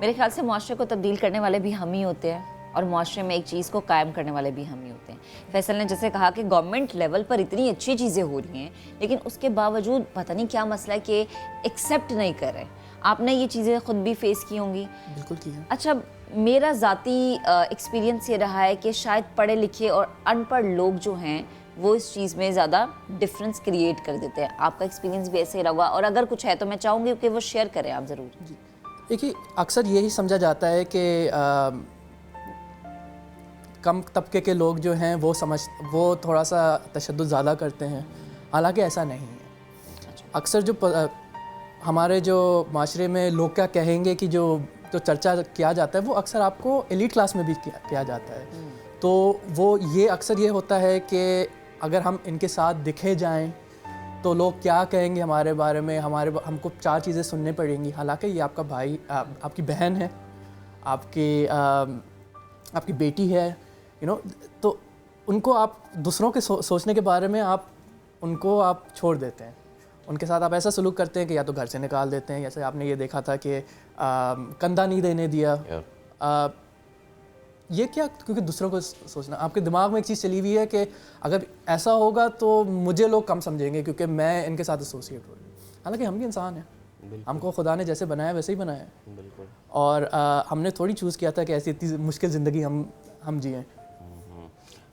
मेरे ख्याल से मुआशरे को तब्दील करने वाले भी हम ही होते हैं और मुआशरे में एक चीज़ को कायम करने वाले भी हम ही होते हैं। फैसल ने जैसे कहा कि गवर्नमेंट लेवल पर इतनी अच्छी चीज़ें हो रही हैं, लेकिन उसके बावजूद पता नहीं क्या मसला है कि एक्सेप्ट नहीं कर रहे। आपने ये चीज़ें खुद भी फेस की होंगी। बिल्कुल की है। अच्छा, मेरा ज़ाती एक्सपीरियंस ये रहा है कि शायद पढ़े लिखे और अनपढ़ लोग जो हैं वो इस चीज़ में ज़्यादा डिफरेंस क्रिएट कर देते हैं। आपका एक्सपीरियंस भी ऐसे ही रहा, और अगर कुछ है तो मैं चाहूँगी कि वो शेयर करें आप ज़रूर। देखिए, अक्सर यही समझा जाता है कि कम तबके के लोग जो हैं वो थोड़ा सा तशद्दुद ज़्यादा करते हैं, हालांकि ऐसा नहीं है। अक्सर जो हमारे जो माशरे में लोग क्या कहेंगे कि जो चर्चा किया जाता है वो अक्सर आपको एलीट क्लास में भी किया जाता है। तो वो ये अक्सर ये होता है कि अगर हम इनके साथ दिखे जाएं तो लोग क्या कहेंगे हमारे बारे में, हमको 4 चीज़ें सुनने पड़ेंगी। हालांकि ये आपका भाई, आपकी बहन है, आपकी बेटी है, तो उनको आप दूसरों के सोचने के बारे में उनको आप छोड़ देते हैं। उनके साथ आप ऐसा सलूक करते हैं कि या तो घर से निकाल देते हैं, जैसे आपने ये देखा था कि कंधा नहीं देने दिया। ये क्या, क्योंकि दूसरों को सोचना, आपके दिमाग में एक चीज़ चली हुई है कि अगर ऐसा होगा तो मुझे लोग कम समझेंगे क्योंकि मैं इनके साथ एसोसिएट हो रही हूँ। हालांकि हम भी इंसान हैं, हमको खुदा ने जैसे बनाया वैसे ही बनाया है। बिल्कुल। और हमने थोड़ी चूज़ किया था कि ऐसी इतनी मुश्किल ज़िंदगी हम जिएँ।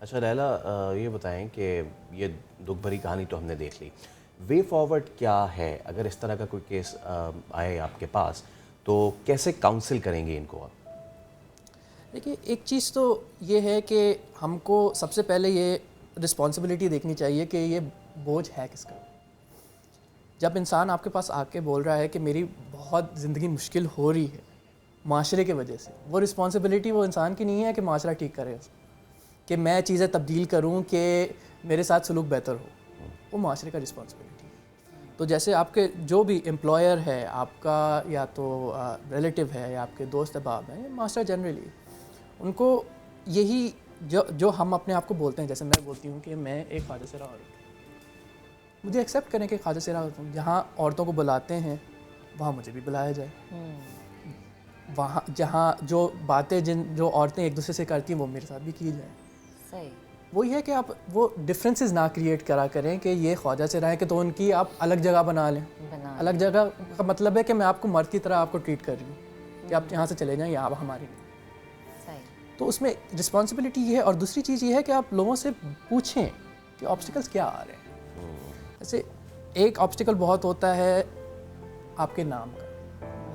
अच्छा लैला, ये बताएं कि ये दुख भरी कहानी तो हमने देख ली, वे फॉरवर्ड क्या है? अगर इस तरह का कोई केस आए आपके पास तो कैसे काउंसिल करेंगे इनको आप? देखिए, एक चीज़ तो ये है कि हमको सबसे पहले ये रिस्पॉन्सिबिलिटी देखनी चाहिए कि ये बोझ है किसका। जब इंसान आपके पास आके बोल रहा है कि मेरी बहुत ज़िंदगी मुश्किल हो रही है माशरे की वजह से, वो रिस्पॉन्सिबिलिटी वो इंसान की नहीं है कि माशरा ठीक करे, कि मैं चीज़ें तब्दील करूं कि मेरे साथ सलूक बेहतर हो। वो माशरे का रिस्पॉन्सिबिलिटी है। तो जैसे आपके जो भी एम्प्लॉयर है आपका, या तो रिलेटिव है, या आपके दोस्त अहबाब हैं, माशरा जनरली उनको यही जो हम अपने आप को बोलते हैं, जैसे मैं बोलती हूँ कि मैं एक ख्वाजा सिरा औरत हूँ, मुझे एक्सेप्ट करें कि ख्वाजा सिरा औरत हूँ। जहाँ औरतों को बुलाते हैं वहाँ मुझे भी बुलाया जाए। वहाँ जहाँ जो बातें जो औरतें एक दूसरे से करती हैं वो मेरे साथ भी की जाए। सही। वही है कि आप वो डिफरेंसेस ना क्रिएट करा करें कि ये ख्वाजा से रहें कि तो उनकी आप अलग जगह बना लें। अलग जगह का मतलब है कि मैं आपको मर्द की तरह आपको ट्रीट कर रही हूँ कि आप यहाँ से चले जाएं, या आप हमारी नहीं। तो उसमें रिस्पॉन्सिबिलिटी ये है। और दूसरी चीज़ ये है कि आप लोगों से पूछें कि ऑब्स्टिकल्स क्या आ रहे हैं। जैसे एक ऑब्स्टिकल बहुत होता है आपके नाम का,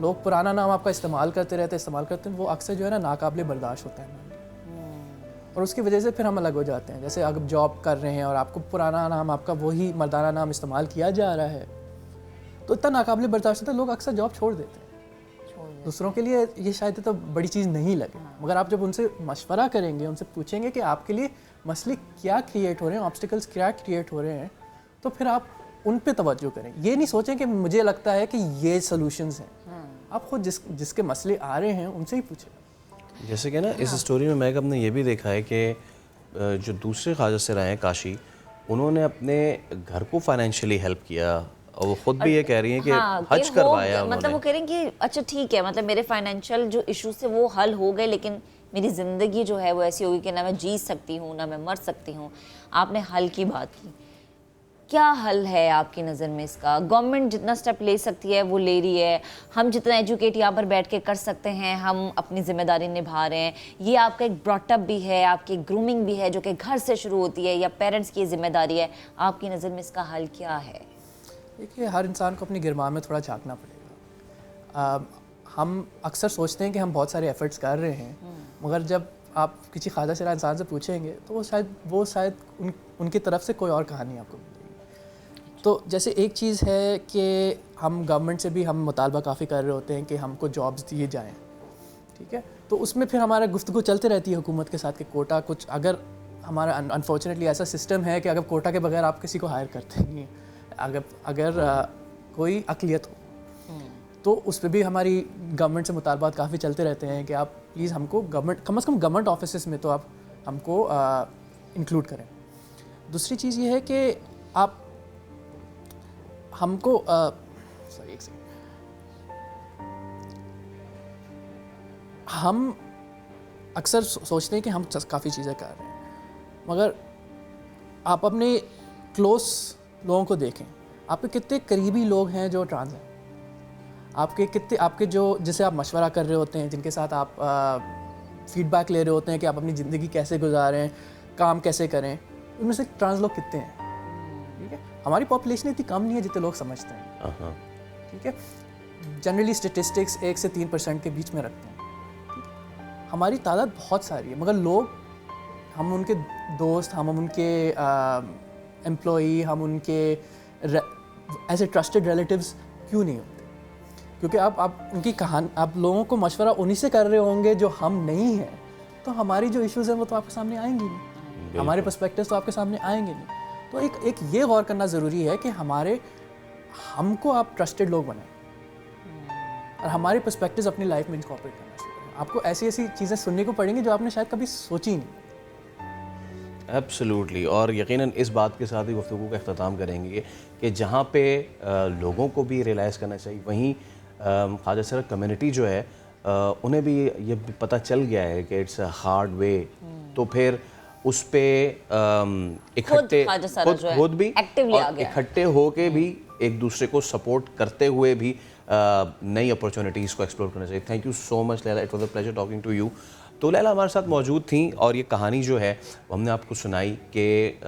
लोग पुराना नाम आपका इस्तेमाल करते हैं, वो अक्सर जो है ना नाकाबिले बर्दाश्त होता है, और उसकी वजह से फिर हम अलग हो जाते हैं। जैसे अगर जॉब कर रहे हैं और आपको पुराना नाम, आपका वही मर्दाना नाम इस्तेमाल किया जा रहा है, तो इतना नाकाबिले बर्दाश्त होता है, लोग अक्सर जॉब छोड़ देते हैं। दूसरों के लिए ये शायद तो बड़ी चीज़ नहीं लगे, मगर आप जब उनसे मशवरा करेंगे, उनसे पूछेंगे कि आपके लिए मसले क्या क्रिएट हो रहे हैं, ऑब्स्टिकल्स क्या क्रिएट हो रहे हैं, तो फिर आप उन पे तवज्जो करें। ये नहीं सोचें कि मुझे लगता है कि ये सॉल्यूशंस हैं। आप खुद जिसके मसले आ रहे हैं उनसे ही पूछें। जैसे कि ना इस स्टोरी में महक ने ये भी देखा है कि जो दूसरे ख्वाजा से रहे हैं काशी, उन्होंने अपने घर को फाइनेंशियली हेल्प किया, और वो खुद भी ये कह रही हैं कि हज करवाया उन्होंने। मतलब वो कह रही हैं कि अच्छा ठीक है, मतलब मेरे फाइनेंशियल जो इश्यूज थे वो हल हो गए, लेकिन मेरी ज़िंदगी जो है वो ऐसी होगी कि ना मैं जी सकती हूँ ना मैं मर सकती हूँ। आपने हल की बात की, क्या हल है आपकी नज़र में इसका? गवर्नमेंट जितना स्टेप ले सकती है वो ले रही है, हम जितना एजुकेट यहाँ पर बैठ के कर सकते हैं हम अपनी जिम्मेदारी निभा रहे हैं। ये आपका एक ब्रॉटअप भी है, आपकी ग्रूमिंग भी है जो कि घर से शुरू होती है या पेरेंट्स की जिम्मेदारी है। आपकी नज़र में इसका हल क्या है? देखिए, हर इंसान को अपनी गिरबान में थोड़ा झांकना पड़ेगा। हम अक्सर सोचते हैं कि हम बहुत सारे एफर्ट्स कर रहे हैं, मगर जब आप किसी ख्वाजा सरा इंसान से पूछेंगे तो वो शायद उनकी तरफ से कोई और कहानी आपको मिलेगी। तो जैसे एक चीज़ है कि हम गवर्नमेंट से भी हम मुतालबा काफ़ी कर रहे होते हैं कि हमको जॉब्स दिए जाएं, ठीक है? तो उसमें फिर हमारा गुफ्तगू चलते रहती है हुकूमत के साथ कि कोटा कुछ, अगर हमारा अनफॉर्चुनेटली ऐसा सिस्टम है कि अगर कोटा के बगैर आप किसी को हायर करते नहीं, अगर कोई अक़लियत हो तो उस पर भी हमारी गवर्नमेंट से मुतालबात काफ़ी चलते रहते हैं कि आप प्लीज़ हमको कम से कम गवर्नमेंट ऑफिस में तो आप हमको इंक्लूड करें। दूसरी चीज़ ये है कि आप हमको सॉरी एक सेकंड, हम अक्सर सोचते हैं कि हम काफ़ी चीज़ें कर रहे हैं, मगर आप अपने क्लोज लोगों को देखें, आपके कितने करीबी लोग हैं जो ट्रांस हैं, आपके जो जिसे आप मशवरा कर रहे होते हैं, जिनके साथ आप फीडबैक ले रहे होते हैं कि आप अपनी ज़िंदगी कैसे गुजारें, काम कैसे करें, उनमें से ट्रांस लोग कितने हैं? ठीक है, हमारी पॉपुलेशन इतनी कम नहीं है जितने लोग समझते हैं, ठीक है? जनरली स्टेटिस्टिक्स 1 से 3% के बीच में रखते हैं। हमारी तादाद बहुत सारी है, मगर लोग, हम उनके दोस्त, हम उनके एम्प्लॉई, हम उनके ऐसे ट्रस्टेड रिलेटिव्स क्यों नहीं होते? क्योंकि आप उनकी कहानी, आप लोगों को मशवरा उन्हीं से कर रहे होंगे जो हम नहीं हैं, तो हमारी जो इश्यूज़ हैं वो तो आपके सामने आएंगी नहीं, हमारे पर्सपेक्टिव्स तो आपके सामने आएंगे नहीं। तो एक ये गौर करना ज़रूरी है कि हमको आप ट्रस्टेड लोग बनाएं और हमारे पर्सपेक्टिव्स अपनी लाइफ में इंकॉर्पोरेट करना शुरू करें। आपको ऐसी ऐसी चीज़ें सुनने को पड़ेंगी जो आपने शायद कभी सोची नहीं। एब्सोल्युटली, और यकीनन इस बात के साथ ही गुफ्तगू का अख्ताम करेंगे कि जहाँ पे लोगों को भी रियलाइज़ करना चाहिए, वहीं ख्वाजा सरा कम्युनिटी जो है उन्हें भी ये पता चल गया है कि इट्स अ हार्ड वे, तो फिर उस पे इकट्ठे खुद भी इकट्ठे होके भी एक दूसरे को सपोर्ट करते हुए भी नई अपॉर्चुनिटीज़ को एक्सप्लोर करना चाहिए। Thank you so much Laila, it was a pleasure talking to you. तो लैला हमारे साथ मौजूद थी और ये कहानी जो है वो हमने आपको सुनाई कि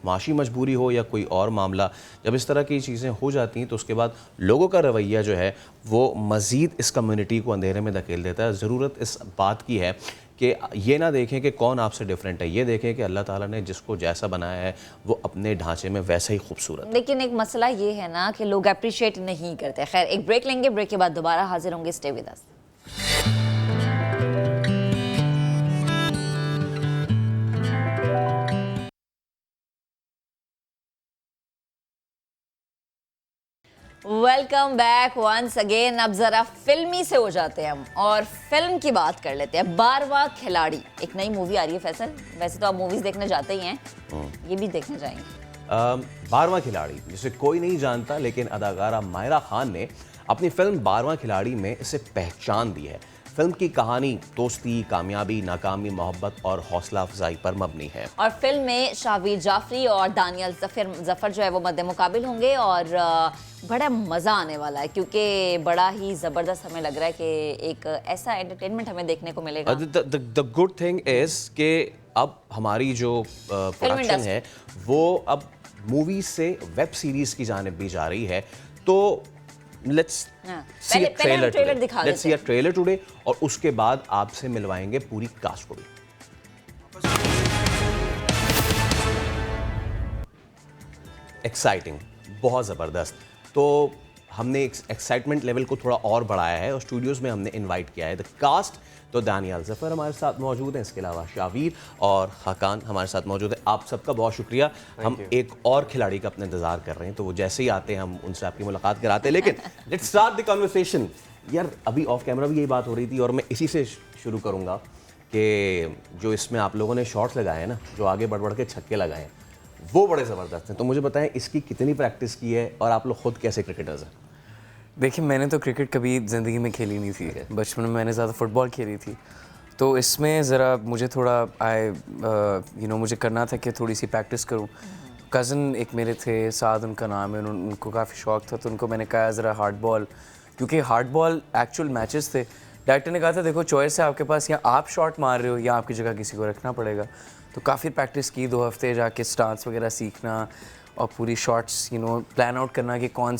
माशी मजबूरी हो या कोई और मामला, जब इस तरह की चीज़ें हो जाती हैं तो उसके बाद लोगों का रवैया जो है वो मज़ीद इस कम्युनिटी को अंधेरे में धकेल देता है। ज़रूरत इस बात की है कि ये ना देखें कि कौन आपसे डिफरेंट है, ये देखें कि अल्लाह ताला ने जिसको जैसा बनाया है वो अपने ढांचे में वैसा ही खूबसूरत है। लेकिन एक मसला ये है ना कि लोग अप्रिशिएट नहीं करते। खैर, एक ब्रेक लेंगे, ब्रेक के बाद दोबारा हाजिर होंगे। Stay with us. Welcome back once again. अब ज़रा फिल्मी से हो जाते हैं हम और फिल्म की बात कर लेते हैं। 12वां खिलाड़ी, एक नई मूवी आ रही है फैसल, वैसे तो आप मूवीज़ देखने जाते ही हैं, ये भी देखने जाएंगे। 12वां खिलाड़ी जिसे कोई नहीं जानता, लेकिन अदाकारा मायरा खान ने अपनी फिल्म 12वां खिलाड़ी में इसे पहचान दी है। फिल्म की कहानी दोस्ती, कामयाबी, नाकामी, मोहब्बत और हौसला अफजाई पर मबनी है। और फिल्म में शावीर जाफरी और दानियल जफर जो है वो मद्दे मुकाबिल होंगे और बड़ा मज़ा आने वाला है, क्योंकि बड़ा ही ज़बरदस्त हमें लग रहा है कि एक ऐसा एंटरटेनमेंट हमें देखने को मिलेगा। द गुड थिंग इज़ कि अब हमारी जो प्रोडक्शन है वो अब मूवी से वेब सीरीज़ की जानिब भी जा रही है। तो let's see a trailer today और उसके बाद आपसे मिलवाएंगे पूरी कास्ट को भी। एक्साइटिंग, बहुत ज़बरदस्त। तो हमने एक्साइटमेंट लेवल को थोड़ा और बढ़ाया है और स्टूडियोज़ में हमने इनवाइट किया है द कास्ट। तो दानियल ज़फ़र हमारे साथ मौजूद हैं, इसके अलावा शावीर और खाकान हमारे साथ मौजूद है। आप सबका बहुत शुक्रिया। हम एक और खिलाड़ी का अपना इंतज़ार कर रहे हैं, तो वो जैसे ही आते हैं हम उनसे आपकी मुलाकात कराते हैं। लेकिन लेट्स स्टार्ट द कन्वर्सेशन। यार, अभी ऑफ कैमरा भी यही बात हो रही थी और मैं इसी से शुरू करूँगा कि जो इसमें आप लोगों ने शॉट्स लगाए हैं ना, जो आगे बढ़ बढ़ के छक्के लगाए हैं, वो बड़े ज़बरदस्त हैं। तो मुझे बताएं इसकी कितनी प्रैक्टिस की है और आप लोग खुद कैसे क्रिकेटर्स हैं? देखिए, मैंने तो क्रिकेट कभी ज़िंदगी में खेली नहीं थी। बचपन में मैंने ज़्यादा फुटबॉल खेली थी, तो इसमें ज़रा मुझे थोड़ा मुझे करना था कि थोड़ी सी प्रैक्टिस करूं। कज़न एक मेरे थे, साद उनका नाम है, उनको काफ़ी शौक था, तो उनको मैंने कहा ज़रा हार्ड बॉल, क्योंकि हार्ड बॉल एक्चुअल मैचेस थे। डायरेक्टर ने कहा था देखो चॉइस है आपके पास, या आप शॉट मार रहे हो या आपकी जगह किसी को रखना पड़ेगा। तो काफ़ी प्रैक्टिस की, 2 हफ्ते जाके स्टांस वगैरह सीखना और पूरी शॉट्स प्लान आउट करना कि कौन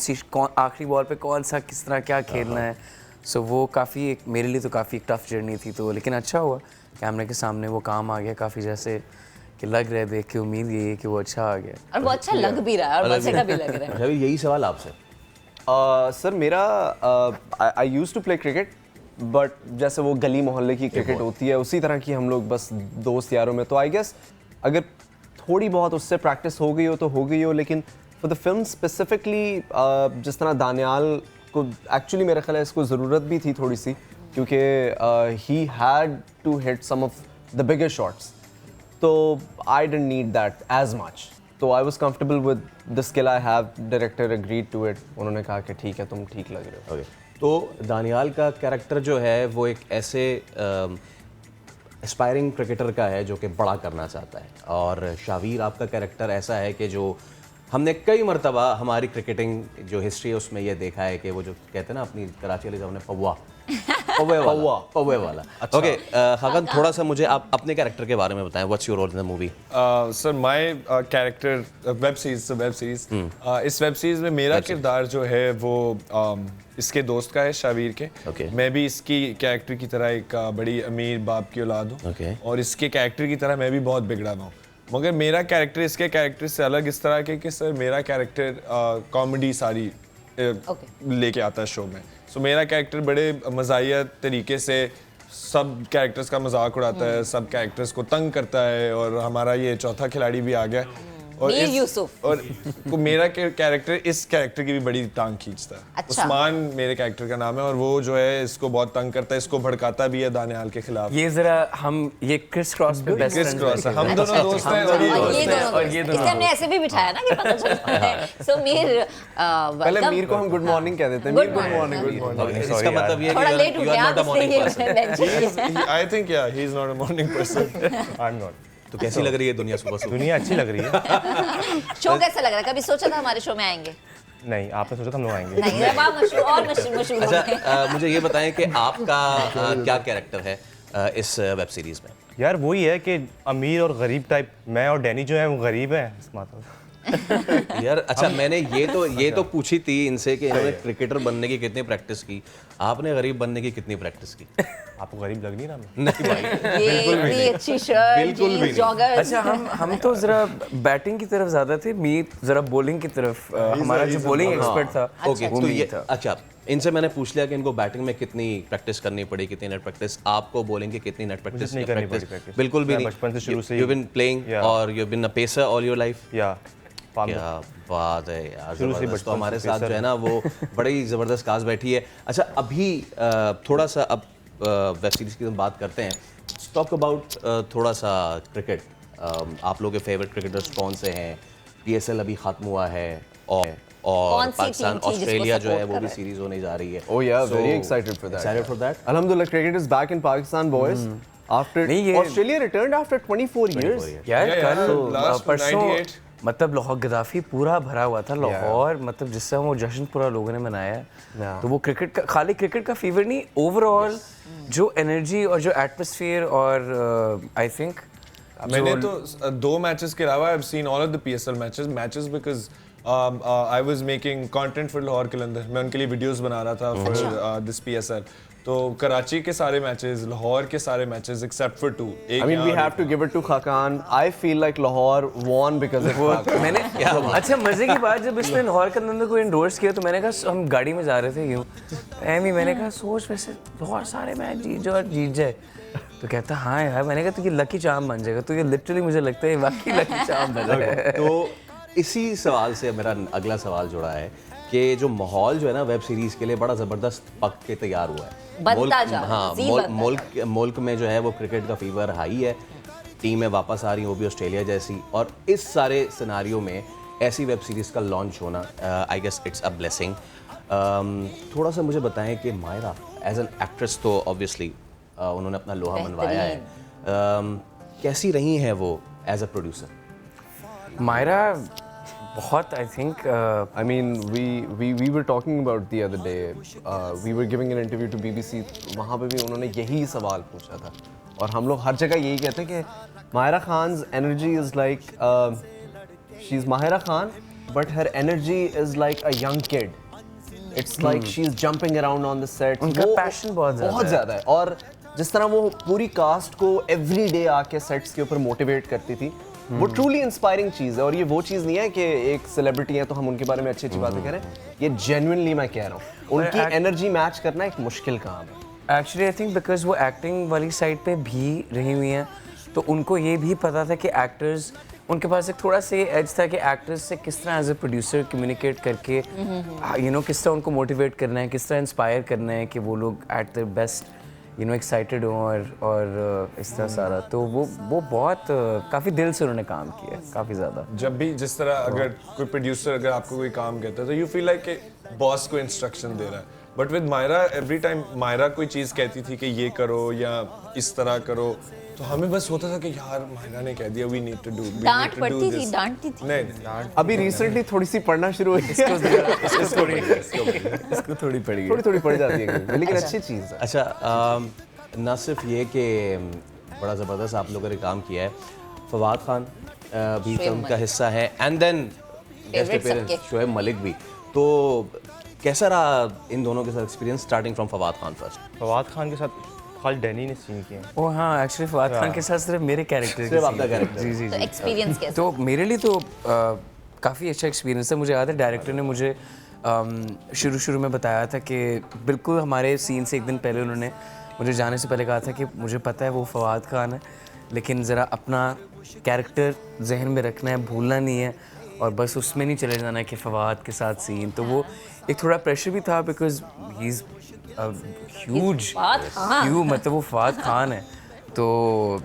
आखिरी बॉल पे कौन सा किस तरह क्या खेलना है। सो वो काफ़ी एक मेरे लिए तो काफ़ी एक टफ जर्नी थी, तो लेकिन अच्छा हुआ कैमरे के सामने वो काम आ गया काफ़ी, जैसे कि लग रहा है देख के उम्मीद यही है कि वो अच्छा आ गया और वो अच्छा लग भी रहा है और मजे का भी लग रहा है। यही सवाल आपसे। सर मेरा I used to play cricket, but जैसे वो गली मोहल्ले की क्रिकेट होती है उसी तरह की हम लोग बस दोस्त यारों में, तो आई गेस अगर थोड़ी बहुत उससे प्रैक्टिस हो गई हो तो हो गई हो, लेकिन फॉर द फिल्म स्पेसिफिकली जिस तरह दानियाल को एक्चुअली मेरा ख्याल है इसको ज़रूरत भी थी थोड़ी सी, क्योंकि he had to hit some of the bigger shots, तो I didn't need that as much, तो I was comfortable with the skill I have. Director agreed to it, उन्होंने कहा कि ठीक है तुम ठीक लग रहे हो। तो दानियाल का कैरेक्टर जो है वो एक ऐसे एस्पायरिंग क्रिकेटर का है जो कि बड़ा करना चाहता है, और शावीर आपका कैरेक्टर ऐसा है कि जो हमने कई मरतबा हमारी क्रिकेटिंग जो हिस्ट्री है उसमें ये देखा है कि वो जो कहते हैं ना अपनी कराची वाले हमने पौवे वाला। ओके खाकन, थोड़ा सा मुझे आप अपने कैरेक्टर के बारे में बताएं, what's your role in the movie? Sir my character web series इस वेब सीरीज में मेरा किरदार जो है वो इसके दोस्त का है, शावीर के। मैं भी इसकी कैरेक्टर की तरह एक बड़ी अमीर बाप की औलाद हूँ, और इसके कैरेक्टर की तरह मैं भी बहुत बिगड़ा हुआ हूँ, मगर मेरा कैरेक्टर इसके कैरेक्टर से अलग इस तरह के कि सर मेरा कैरेक्टर कॉमेडी सारी लेके आता है शो में। सो मेरा कैरेक्टर बड़े मज़ाहिया तरीके से सब कैरेक्टर्स का मजाक उड़ाता है, सब कैरेक्टर्स को तंग करता है, और हमारा ये चौथा खिलाड़ी भी आ गया और मेरा कैरेक्टर इस कैरेक्टर की भी बड़ी टांग खींचता है। अच्छा। उस्मान मेरे कैरेक्टर का नाम है, और वो जो है इसको बहुत तंग करता है, इसको भड़काता भी है दानियाल के खिलाफ। ये जरा हम ये क्रिस क्रॉस पे बेस्ट क्रिस क्रॉस है, हम दोनों दोस्त हैं और ये दोनों हमने ऐसे भी बिठाया ना कि पता चलता है। सो मीर पहले मीर को हम गुड मॉर्निंग कह देते हैं, मीर गुड मॉर्निंग। इसका मतलब ये थोड़ा लेट हो गया आप इसलिए आई थिंक या he is not a morning person, I am not. तो कैसी लग रही है दुनिया सुबह सुबह? दुनिया अच्छी लग रही है। शो कैसा लग रहा है? कभी सोचा था हमारे शो में आएंगे? नहीं, आपने सोचा था हम लोग आएंगे? नहीं, अब आप मशहूर अच्छा, मुझे ये बताएं कि आपका क्या कैरेक्टर है इस वेब सीरीज में? यार वही है कि अमीर और गरीब टाइप, मैं और डैनी जो है वो गरीब है। यार अच्छा, मैंने ये तो पूछी थी इनसे कि इन्होंने क्रिकेटर बनने की कितनी प्रैक्टिस की, आपने गरीब बनने की कितनी प्रैक्टिस की? आपको गरीब लग नहीं रहा? नहीं भाई, बिल्कुल भी नहीं, अच्छी शर्ट, बिल्कुल भी नहीं। अच्छा, हम तो जरा बैटिंग की तरफ ज्यादा थे, मीत जरा बॉलिंग की तरफ। हमारा जो बॉलिंग एक्सपर्ट था ओके, तो ये अच्छा, इनसे मैंने पूछ लिया कि इनको बैटिंग में कितनी प्रैक्टिस करनी पड़ी, कितनी नेट प्रैक्टिस, आपको बॉलिंग की कितनी नेट प्रैक्टिस? नहीं करनी पड़ी प्रैक्टिस, बिल्कुल भी नहीं। बचपन से शुरू से यू बीन प्लेइंग और you been a pacer all your life? या क्या बात है यार, जबरदस्त। तो हमारे साथ जो है ना वो बड़ी ज़बरदस्त काज बैठी है। अच्छा, अभी थोड़ा सा अब वेब सीरीज की बात करते हैं। टॉक अबाउट थोड़ा सा क्रिकेट। आप लोगों के फेवरेट क्रिकेटर्स कौन से हैं? PSL अभी ख़त्म हुआ है और पाकिस्तान ऑस्ट्रेलिया जो है वो भी सीरीज होने जा रही है। Oh yeah, very excited for that. Excited for that? Alhamdulillah, cricket is back in Pakistan, boys. After Australia returned after 24 years. यार कल परसों मतलब लाहौर गद्दाफी पूरा भरा हुआ था लाहौर, मतलब जिससे वो जश्न पूरा लोगों ने मनाया। तो वो क्रिकेट का, खाली क्रिकेट का फीवर नहीं, ओवरऑल जो एनर्जी और जो एटमॉस्फेयर, और आई थिंक मैंने तो 2 मैचेस के अलावा I have seen all of the PSL matches because I was making content for Lahore Qalandar. मैं उनके लिए वीडियोस बना रहा था फॉर दिस PSL। तो कराची के सारे मैचेस, लाहौर के सारे matches except for 2। I mean, we have to give it to Khakan. I feel like Lahore won because of Khakan. मैंने अच्छा मजे की बात, जब इसने लाहौर के अंदर को एंडोर्स किया तो मैंने कहा, हम गाड़ी में जा रहे थे यूँ, मैंने कहा सोच वैसे लाहौर सारे मैच जीत जाए और जीत जाए। तो कहता हाँ यार, मैंने कहा तो ये लकी चार्म बन जाएगा। तो ये लिटरली मुझे लगता है वाकई लकी चार्म बन जाएगा। तो इसी सवाल से मेरा अगला सवाल जुड़ा है कि जो माहौल जो है ना वेब सीरीज के लिए बड़ा ज़बरदस्त पक के तैयार हुआ है। मुल्क में जो है वो क्रिकेट का फीवर हाई है, टीमें वापस आ रही हैं वो भी ऑस्ट्रेलिया जैसी, और इस सारे सिनारियों में ऐसी वेब सीरीज़ का लॉन्च होना I guess it's a blessing. थोड़ा सा मुझे बताएं कि मायरा एज एन एक्ट्रेस तो ऑब्वियसली उन्होंने अपना लोहा मनवाया है। कैसी रही हैं वो एज अ प्रोड्यूसर? मायरा बहुत, I think, I mean, we were talking about the other day. We were giving an interview to BBC. वहाँ पे भी उन्होंने यही सवाल पूछा था और हम लोग हर जगह यही कहते हैं कि Mahira Khan's energy is like she's Mahira Khan, but her energy is like a young kid. It's like she's jumping around on the set. उनका passion बहुत ज़्यादा है और जिस तरह वो पूरी कास्ट को एवरी डे आके सेट्स के ऊपर मोटिवेट करती थी, वो ट्रूली इंस्पायरिंग चीज़ है। और ये वो चीज़ नहीं है कि एक सेलिब्रिटी है तो हम उनके बारे में अच्छी अच्छी बातें करें। ये जेन्युइनली मैं कह रहा हूँ, उनकी एनर्जी मैच करना एक मुश्किल काम है। एक्चुअली आई थिंक बिकॉज वो एक्टिंग वाली साइड पे भी रही हुई हैं, तो उनको ये भी पता था कि एक्टर्स, उनके पास एक थोड़ा सा एज था कि एक्टर्स से किस तरह एज ए प्रोड्यूसर कम्युनिकेट करके किस तरह उनको मोटिवेट करना है, किस तरह इंस्पायर करना है कि वो लोग एट देयर बेस्ट एक्साइटेड हों और इस तरह सारा। तो वो बहुत काफ़ी दिल से उन्होंने काम किया, काफ़ी ज़्यादा। जब भी जिस तरह अगर कोई प्रोड्यूसर अगर आपको कोई काम कहता है तो यू फील लाइक कि बॉस को इंस्ट्रक्शन दे रहा है, but with Myra every time Myra कोई चीज़ कहती थी कि ये करो या इस तरह करो, तो हमें बस होता था कि यार मायरा ने कह दिया, वी नीड टू डू, डांट पड़ती थी, डांटती थी। नहीं, अभी रिसेंटली थोड़ी सी पढ़ना शुरू हुई, इसको थोड़ी पड़ी, थोड़ी पड़ जाती है, लेकिन अच्छी चीज़ है। अच्छा, ना सिर्फ ये कि बड़ा ज़बरदस्त आप लोगों ने काम किया है, फवाद खान भी फिल्म का हिस्सा है, and then guest appearance Shoaib Malik भी। तो कैसा रहा इन दोनों के साथ experience, starting from Fawad Khan first? Fawad Khan के साथ खाली डैनी ने सीन किए। ओ हाँ, एक्चुअली फवाद खान के साथ सिर्फ मेरे कैरेक्टर, सिर्फ आपका कैरेक्टर। जी जी तो एक्सपीरियंस कैसा? तो मेरे लिए तो काफ़ी अच्छा एक्सपीरियंस है। मुझे याद है डायरेक्टर ने मुझे शुरू में बताया था कि बिल्कुल हमारे सीन से एक दिन पहले उन्होंने मुझे जाने से पहले कहा था कि मुझे पता है वो फवाद खान है, लेकिन ज़रा अपना कैरेक्टर जहन में रखना है, भूलना नहीं है और बस उसमें नहीं चले जाना है कि फवाद के साथ सीन। तो वो एक थोड़ा प्रेशर भी था बिकॉज ही इज़ ह्यूज, मतलब वो फवाद खान है। तो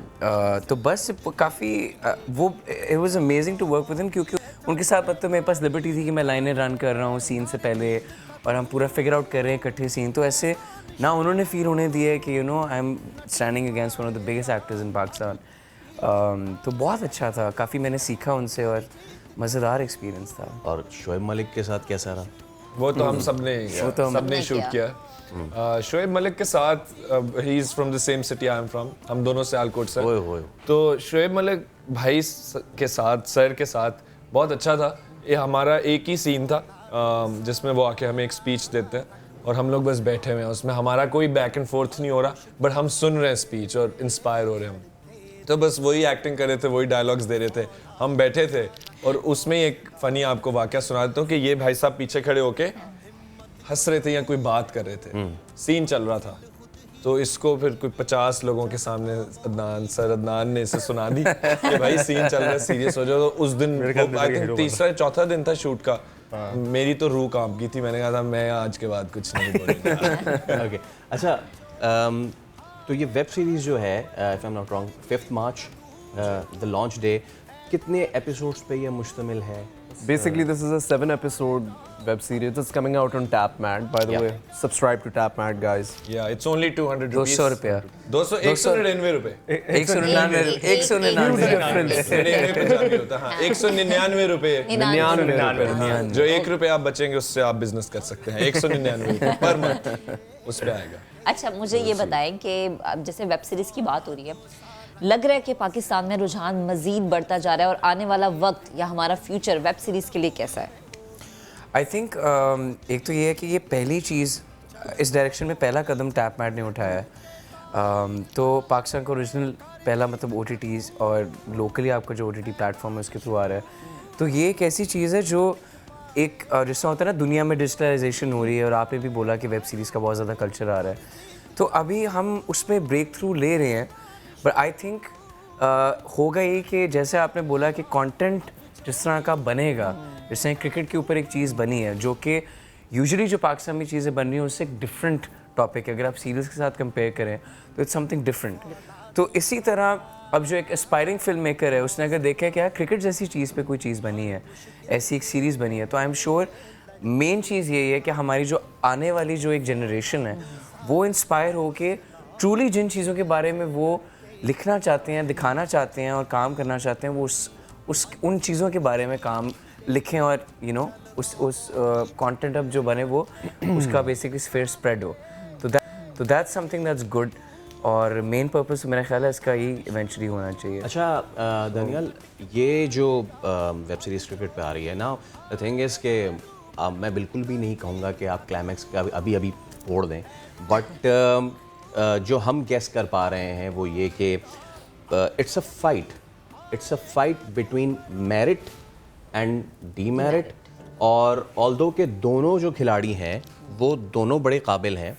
बस काफ़ी वो it was amazing to work with him, क्योंकि उनके साथ मतलब मेरे पास लिबर्टी थी कि मैं लाइनें रन कर रहा हूँ सीन से पहले और हम पूरा फिगर आउट कर रहे हैं इकट्ठे सीन। तो ऐसे ना उन्होंने फील होने दिया कि I am standing against one of the biggest actors in Pakistan. तो बहुत अच्छा था, काफ़ी मैंने सीखा उनसे और मज़ेदार एक्सपीरियंस था। और शोएब मलिक के साथ कैसा रहा? वो तो हम सबने शूट किया। शोएब मलिक के साथ he is from the same city I am from, हम दोनों सियालकोट से। तो शोएब मलिक भाई के साथ, सर के साथ बहुत अच्छा था। ये हमारा एक ही सीन था जिसमें वो आके हमें एक स्पीच देते हैं और हम लोग बस बैठे हुए हैं, उसमें हमारा कोई बैक एंड फोर्थ नहीं हो रहा, बट हम सुन रहे हैं स्पीच और इंस्पायर हो रहे हैं हम। तो बस वही एक्टिंग कर रहे थे, वही डायलॉग्स दे रहे थे, हम बैठे थे। और उसमें एक फ़नी आपको वाक़या सुना देता हूँ कि ये भाई साहब पीछे खड़े होके हंस रहे थे या कोई बात कर रहे थे, सीन चल रहा था। तो इसको फिर कोई 50 लोगों के सामने अदनान ने इसे सुना दी कि भाई सीन चल रहा है, सीरियस हो जाओ। तो उस दिन आई थिंक तीसरा चौथा दिन था शूट का, मेरी तो रूह कांप गई थी। मैंने कहा था मैं आज के बाद कुछ नहीं बोलूँगा। ओके, अच्छा, तो ये वेब सीरीज़ जो है, if I am not wrong, 5 March the launch day, कितने एपिसोड्स पे ये मुश्तमिल है? Basically, this is a 7-episode web series. It's coming out on TapMat, by the way. Subscribe to TapMat, guys. Yeah, it's only 200 rupees. 200 रुपया। 199 रुपए। 199 199 रुपए। 99 जो 1 रुपए आप बचेंगे उससे आप बिजनेस कर सकते हैं। 199 रुपए पर मंथ उस पे आएगा। अच्छा, मुझे ये बताएं कि अब जैसे वेब सीरीज़ की बात हो रही है, लग रहा है कि पाकिस्तान में रुझान मज़ीद बढ़ता जा रहा है और आने वाला वक्त या हमारा फ्यूचर वेब सीरीज़ के लिए कैसा है? आई थिंक एक तो ये है कि ये पहली चीज़, इस डायरेक्शन में पहला कदम टैपमैट ने उठाया है। तो पाकिस्तान का ओरिजिनल पहला मतलब OTTs और लोकली आपका जो OTT प्लेटफॉर्म है उसके थ्रू आ रहा है। तो ये एक ऐसी चीज़ है जो एक जिस तरह होता है ना, दुनिया में डिजिटलाइजेशन हो रही है और आपने भी बोला कि वेब सीरीज़ का बहुत ज़्यादा कल्चर आ रहा है, तो अभी हम उसमें ब्रेक थ्रू ले रहे हैं। बट आई थिंक होगा ये कि जैसे आपने बोला कि कंटेंट जिस तरह का बनेगा, जैसे क्रिकेट के ऊपर एक चीज़ बनी है जो कि यूजुअली जो पाकिस्तान में चीज़ें बन रही हैं उससे एक डिफरेंट टॉपिक है। अगर आप सीरीज़ के साथ कंपेयर करें तो इट्स समथिंग डिफरेंट। तो इसी तरह अब जो एक एस्पायरिंग फिल्म मेकर है उसने अगर देखा है कि यार क्रिकेट जैसी चीज़ पे कोई चीज़ बनी है, ऐसी एक सीरीज़ बनी है, तो आई एम श्योर मेन चीज़ यही है कि हमारी जो आने वाली जो एक जनरेशन है वो इंस्पायर हो के ट्रूली जिन चीज़ों के बारे में वो लिखना चाहते हैं, दिखाना चाहते हैं और काम करना चाहते हैं, वो उन चीज़ों के बारे में काम लिखें और उस कंटेंट अब जो बने वो उसका बेसिकली फिर स्प्रेड हो। तो दैट्स समथिंग दैट्स गुड और मेन पर्पस मेरा ख्याल है इसका ही इवेंचुअली होना चाहिए। अच्छा दानियाल, ये जो वेब सीरीज़ क्रिकेट पे आ रही है ना, द थिंग इज़ कि मैं बिल्कुल भी नहीं कहूँगा कि आप क्लाइमैक्स का अभी फोड़ दें, बट जो हम गेस कर पा रहे हैं वो ये कि it's a fight between merit and demerit, और ऑल्दो के दोनों जो खिलाड़ी हैं वो दोनों बड़े काबिल हैं,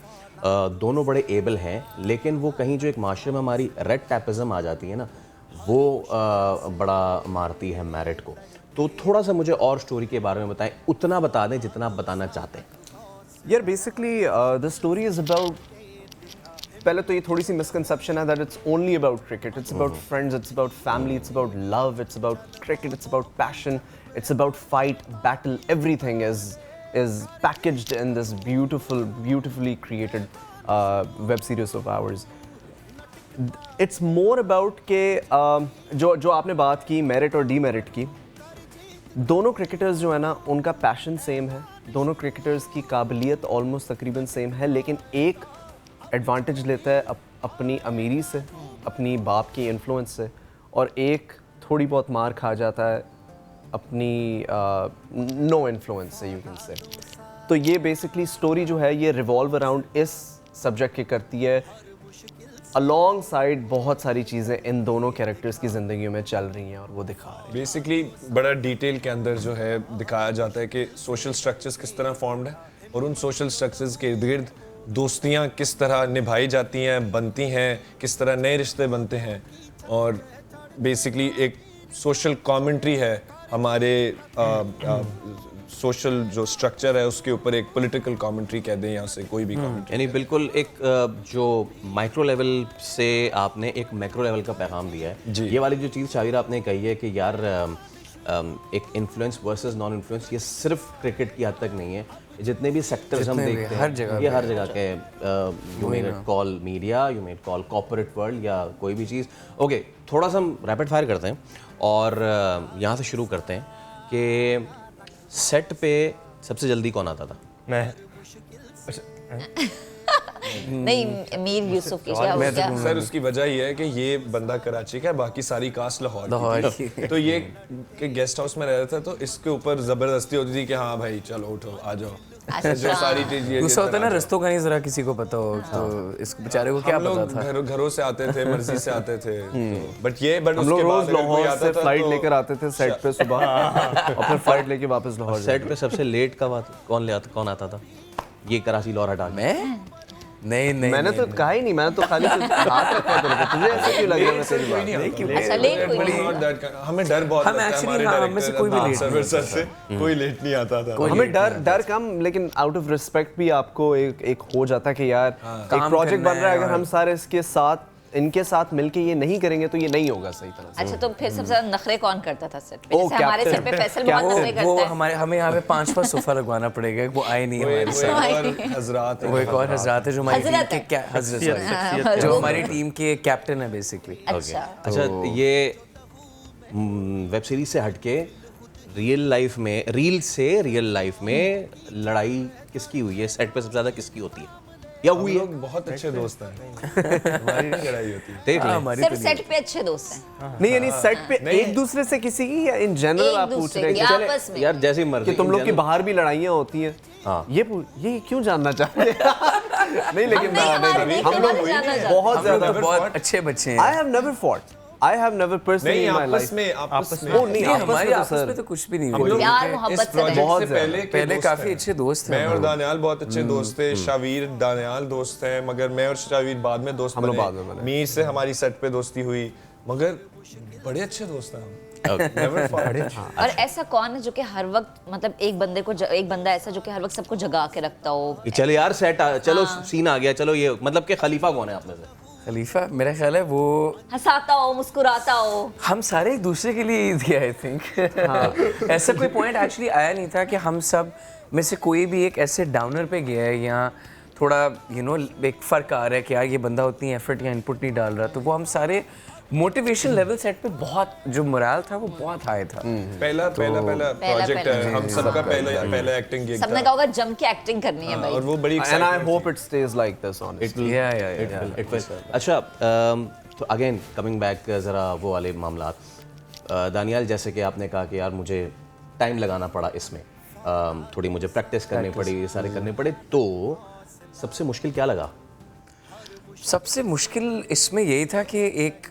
दोनों बड़े एबल हैं, लेकिन वो कहीं जो एक माशरे में हमारी रेड टैपिज़म आ जाती है ना, वो बड़ा मारती है मेरिट को। तो थोड़ा सा मुझे और स्टोरी के बारे में बताएं, उतना बता दें जितना आप बताना चाहते हैं। यार basically the story is about, पहले तो ये थोड़ी सी मिसकंसेप्शन है that it's only about cricket. It's about friends, it's about family, it's about love, it's about cricket, it's about passion, it's about fight, battle, everything is packaged in this beautifully created web series of ours. It's more about के जो आपने बात की merit और demerit की, दोनों cricketers जो है ना उनका पैशन सेम है, दोनों क्रिकेटर्स की काबिलियत ऑलमोस्ट तकरीबन सेम है, लेकिन एक एडवांटेज लेता है अपनी अमीरी से, अपनी बाप की इन्फ्लुएंस से, और एक थोड़ी बहुत मार खा जाता है अपनी नो इन्फ्लुएंस से, यू कैन से। तो ये बेसिकली स्टोरी जो है ये रिवॉल्व अराउंड इस सब्जेक्ट के करती है, अलॉन्ग साइड बहुत सारी चीज़ें इन दोनों कैरेक्टर्स की ज़िंदगी में चल रही हैं और वो दिखा रहे हैं। बेसिकली बड़ा डिटेल के अंदर जो है दिखाया जाता है कि सोशल स्ट्रक्चर्स किस तरह फॉर्म्ड है और उन सोशल स्ट्रक्चर्स के इर्द गिर्द दोस्तियाँ किस तरह निभाई जाती हैं, बनती हैं, किस तरह नए रिश्ते बनते हैं, और बेसिकली एक सोशल कमेंट्री है हमारे सोशल जो स्ट्रक्चर है उसके ऊपर, एक पॉलिटिकल कमेंट्री कह दें या से कोई भी कमेंट्री, यानी बिल्कुल एक जो माइक्रो लेवल से आपने एक मैक्रो लेवल का पैगाम दिया है जी। ये वाली जो चीज़ शाविर आपने कही है कि यार एक इन्फ्लुएंस वर्सेस नॉन इन्फ्लुएंस, ये सिर्फ क्रिकेट की हद तक नहीं है, जितने भी सेक्टर्स हम देखते हैं ये हर जगह के, you may call media, you may call corporate world या कोई भी चीज़। ओके, थोड़ा सा हम रैपिड फायर करते हैं और यहाँ से शुरू करते हैं कि सेट पे सबसे जल्दी कौन आता था? मैं। नहीं, मीर यूसुफ की क्या हो गया? सर उसकी वजह ये है कि ये बंदा कराची का है, बाकी सारी कास्ट लाहौर की थी। तो ये कि गेस्ट हाउस में रह रहा था, तो इसके ऊपर जबरदस्ती होती थी कि हाँ भाई चलो उठो आ जाओ। जो सारी चीज ये गुस्सा होता है ना रस्तों का नहीं जरा किसी को पता हो, तो इस बेचारे को क्या पता था। घरों से आते थे, मर्जी से आते थे, बट हम लोग रोज लाहौर से फ्लाइट लेकर आते थे सेट पे सुबह और फिर फ्लाइट लेके वापस लाहौर। सेट पे सबसे लेट कौन आता था? ये कराची लाहौर हटा मैं नहीं मैंने तो कहा ही नहीं, मैंने तो खाली हाथ रखा था। तुझे ऐसे क्यों लग रहा है? तेरी बात अच्छा, लेट कोई नहीं, हमें डर बहुत हम एक्चुअली हम में से कोई भी लेट से कोई लेट नहीं आता था। हमें डर कम, लेकिन आउट ऑफ रिस्पेक्ट भी आपको एक हो जाता कि यार एक प्रोजेक्ट बन रहा है, अगर हम सारे इसके साथ इनके साथ मिलके ये नहीं करेंगे तो ये नहीं होगा सही तरह से। अच्छा, तो फिर सबसे ज्यादा नखरे कौन करता था सेट पे? जैसे हमारे सेट पे फैसल बहुत नखरे करता है। वो हमें यहाँ पे 5 सोफा लगवाना पड़ेगा, वो आए नहीं हमारे साथ। हजरात वो एक और हजरात है जो हमारी टीम के हजरत जो हमारी टीम के कैप्टन है बेसिकली। अच्छा, ये वेब सीरीज से हटके रियल लाइफ में, रील से रियल लाइफ में लड़ाई किसकी हुई है? सेट पे सबसे ज्यादा किसकी होती है या हुई है? बहुत अच्छे दोस्त हैं, हमारी नहीं लड़ाई होती। देख लें, सिर्फ सेट पे अच्छे दोस्त हैं। नहीं यानी सेट पे एक दूसरे से किसी की या इन जनरल आप पूछ रहे हैं? यार जैसी मर्जी कि तुम लोग की बाहर भी लड़ाइयाँ होती हैं। हाँ, ये क्यों जानना चाहते हैं? नहीं, लेकिन हम लोग बहुत ज्यादा बहुत अच्छे बच्चे हैं। I have never fought, I have never personally in my life. आपस में नहीं, हमारी आपस में तो कुछ भी नहीं हुआ। प्यार मोहब्बत से बहुत पहले काफी अच्छे दोस्त थे। मैं और दानियाल बहुत अच्छे दोस्त थे, शावीर दानियाल दोस्त हैं, मगर मैं और शावीर बाद में दोस्त बने। मीर से हमारी सेट पे दोस्ती हुई, मगर बड़े अच्छे दोस्त हैं हम। और ऐसा कौन है जो कि हर वक्त, मतलब एक बंदा ऐसा जो कि हर वक्त सबको जगा के रखता हो? चलो यार चलो सीन आ गया, चलो ये मतलब कि खलीफा कौन है आप में से? खलीफा मेरा ख्याल है वो हंसाता हो, मुस्कुराता हो। हम सारे एक दूसरे के लिए थे आई थिंक। ऐसा कोई पॉइंट एक्चुअली आया नहीं था कि हम सब में से कोई भी एक ऐसे डाउनर पे गया है या थोड़ा एक फ़र्क आ रहा है कि यार ये बंदा उतनी एफर्ट या इनपुट नहीं डाल रहा, तो वो हम सारे मोटिवेशन लेवल सेट पे बहुत जो मोरल था वो बहुत हाई था। पहला प्रोजेक्ट है, हम सबका पहला एक्टिंग गिग था। सबने कहा होगा जम के एक्टिंग करनी है भाई, और वो बड़ी and I hope it stays like this honestly. It will. अच्छा, तो अगेन कमिंग बैक ज़रा वो वाले मामला, दानियाल जैसे कि आपने कहा कि यार मुझे टाइम लगाना पड़ा इसमें, थोड़ी मुझे प्रैक्टिस करनी पड़ी, ये सारे करने पड़े, तो सबसे मुश्किल क्या लगा? सबसे मुश्किल इसमें यही था कि एक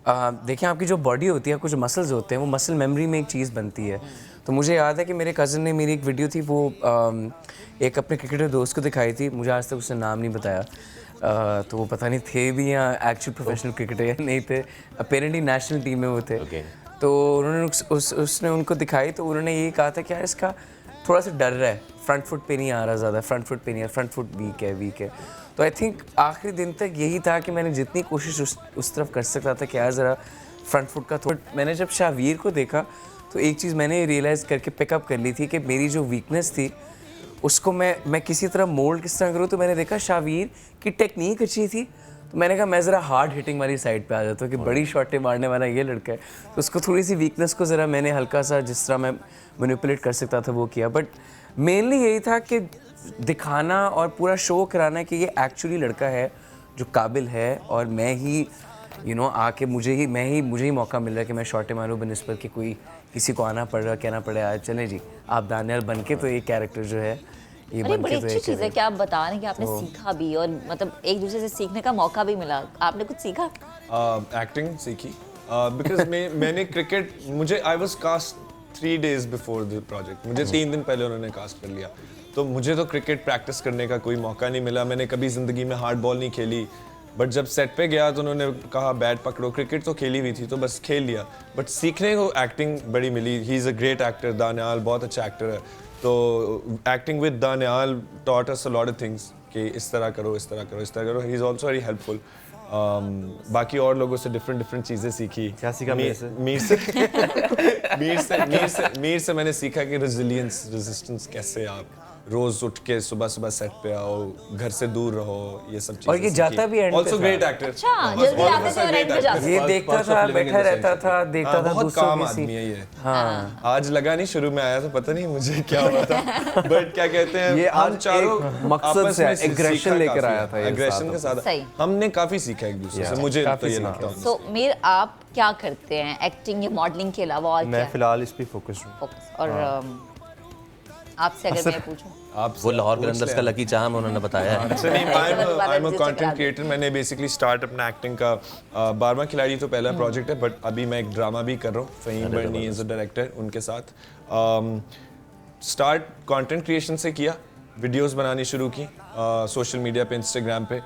देखिए आपकी जो बॉडी होती है, कुछ मसल्स होते हैं, वो मसल मेमोरी में एक चीज़ बनती है। तो मुझे याद है कि मेरे कज़न ने मेरी एक वीडियो थी, वो एक अपने क्रिकेटर दोस्त को दिखाई थी, मुझे आज तक उसने नाम नहीं बताया, तो वो पता नहीं थे भी या एक्चुअल प्रोफेशनल क्रिकेटर या नहीं थे, अपेरेंटली नेशनल टीम में वो थे। तो उन्होंने उसने उनको दिखाई, तो उन्होंने ये कहा था कि यार इसका थोड़ा सा डर रहा है, फ्रंट फुट पे नहीं आ रहा ज़्यादा, फ्रंट फुट पे नहीं आ रहा, फ्रंट फुट वीक है। तो आई थिंक आखिरी दिन तक यही था कि मैंने जितनी कोशिश उस तरफ कर सकता था कि यार ज़रा फ्रंट फुट का थोड़ा, मैंने जब शाहवीर को देखा तो एक चीज़ मैंने रियलाइज़ करके पिकअप कर ली थी कि मेरी जो वीकनेस थी उसको मैं किसी तरह मोल्ड किस तरह करूँ। तो मैंने देखा शाहवीर की टेक्निक अच्छी थी, तो मैंने कहा मैं ज़रा हार्ड हिटिंग वाली साइड पे आ जाता हूँ कि बड़ी शॉटें मारने वाला ये लड़का है, तो उसको थोड़ी सी वीकनेस को ज़रा मैंने हल्का सा जिस तरह मैं मैनिपुलेट कर सकता था वो किया। बट मेनली यही था कि दिखाना और पूरा शो कराना कि ये एक्चुअली लड़का है जो काबिल है, और मैं ही आके मुझे ही मौका मिल रहा है कि मैं शॉटें मारूँ बनिस्बत कि कोई किसी को आना पड़ रहा, कहना पड़े आज चलें जी आप दानियाल बन के तो ये कैरेक्टर जो है ये बन के, बड़ी अच्छी चीज़ है कि आप बता रहे हैं कि आपने सीखा भी, और मतलब एक दूसरे से सीखने का मौका भी मिला। आपने कुछ सीखा? एक्टिंग सीखी, बिकॉज मैंने क्रिकेट, मुझे I was cast 3 days before the project, मुझे 3 दिन पहले उन्होंने कास्ट कर लिया, तो मुझे तो क्रिकेट प्रैक्टिस करने का कोई मौका नहीं मिला। मैंने कभी ज़िंदगी में हार्ड बॉल नहीं खेली, बट जब सेट पे गया तो उन्होंने कहा बैट पकड़ो, क्रिकेट तो खेली हुई थी तो बस खेल लिया, बट सीखने को एक्टिंग बड़ी मिली। He is a great actor, Danial बहुत अच्छा एक्टर है, तो acting with Danial taught us a lot of things कि इस तरह करो, इस तरह करो, इस तरह करो। He is also very helpful. बाकी और लोगों से डिफरेंट चीज़ें सीखी। क्या सीखा? मीर से मैंने सीखा कि रेजिस्टेंस कैसे आप रोज उठ के सुबह सेट पे आओ, घर से दूर रहो, ये सब चीजें। और ये जाता भी एंड पे ऑल्सो ग्रेट एक्टर। अच्छा, जल्दी आते थे और एंड पे जाते थे। ये देखता था, बैठा रहता था, देखता था बहुत काम आदमी है ये। हाँ, आज लगा नहीं, शुरू में आया तो पता नहीं मुझे क्या हुआ था, बट क्या कहते हैं, ये हम चारों मकसद से एग्रेशन लेकर आया था, एग्रेशन के साथ हमने काफी सीखा एक दूसरे से, मुझे तो ये लगता है। तो मीर आप क्या करते हैं एक्टिंग या मॉडलिंग के अलावा और क्या? मैं फिलहाल इस पे फोकस हूँ। और आपसे अगर मैं पूछूं, आप वो लाहौर कलंदर्स का लकी चार्म उन्होंने बताया है। अच्छा नहीं, I am a content creator. मैंने बेसिकली स्टार्ट अपना एक्टिंग का 12वां खिलाड़ी तो पहला प्रोजेक्ट है, बट अभी मैं एक ड्रामा भी कर रहा हूँ, फ़हीम बर्नी एज अ डायरेक्टर, उनके साथ स्टार्ट कंटेंट क्रिएशन से किया, वीडियोस बनानी शुरू की सोशल मीडिया पे, इंस्टाग्राम पे,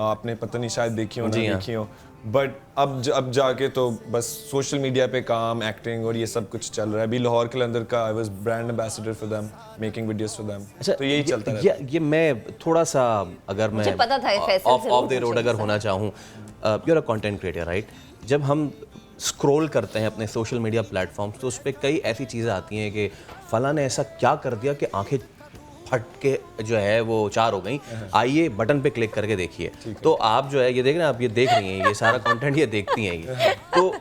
आपने पता नहीं शायद देखी हो ना देखी हो, बट अब जाके तो बस सोशल मीडिया पे काम, एक्टिंग और ये सब कुछ चल रहा है। अभी लाहौर कलंदर का I was brand ambassador for them, making videos for them. तो यही चलता रहता है। ये मैं थोड़ा सा अगर मैं ऑफ द रोड अगर होना चाहूँ, you are a content creator right, जब हम स्क्रॉल करते हैं अपने सोशल मीडिया प्लेटफॉर्म्स तो उस पर कई ऐसी चीज़ें आती हैं कि फलां ने ऐसा क्या कर दिया कि आंखें फट के जो है वो 4 हो गई, आइए बटन पे क्लिक करके देखिए। तो आप जो है ये देख रहे हैं, आप ये देख रही हैं, ये सारा कंटेंट ये देखती हैं ये। तो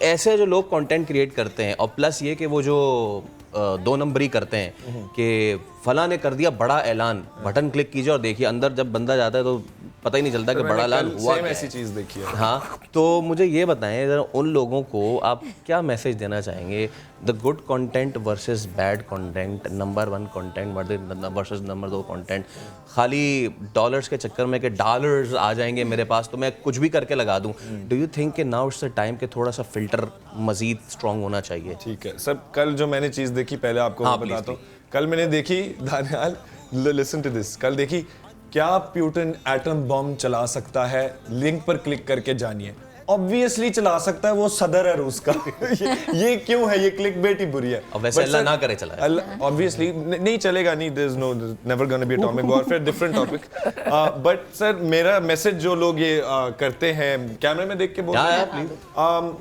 ऐसे जो लोग कंटेंट क्रिएट करते हैं, और प्लस ये कि वो जो 2 नंबरी करते हैं कि फलां ने कर दिया बड़ा ऐलान, बटन क्लिक कीजिए और देखिए, अंदर जब बंदा जाता है तो पता ही नहीं चलता कि बड़ा ऐलान हुआ क्या है। ऐसी चीज़ देखी है। हाँ, तो मुझे ये बताएं जरा, उन लोगों को आप क्या मैसेज देना चाहेंगे? The good content versus bad content, number 1 content versus number 2 content. खाली डॉलर्स के चक्कर में कि डॉलर्स आ जाएंगे मेरे पास तो मैं कुछ भी करके लगा दूं। डू यू थिंक कि नाउ इट्स द टाइम कि थोड़ा सा फिल्टर मजीद स्ट्रॉन्ग होना चाहिए? ठीक है सर, कल जो मैंने चीज़ देखी, पहले आपको मैं बताता हूँ। कल मैंने देखी, दानियाल लिसन टू दिस, कल देखी क्या प्यूटन एटम बम चला सकता है, लिंक पर क्लिक करके जानिए। ऑब्वियसली चला सकता है, वो सदर है रूस का। ये क्यों है, ये क्लिकबेट ही बुरी है। और वैसे अल्लाह ना करे चला, ऑब्वियसली नहीं चलेगा, नहीं, there is no never gonna be atomic warfare, different topic. But sir मेरा मैसेज जो लोग ये करते हैं, कैमरे में देख के बोल रहे हैं,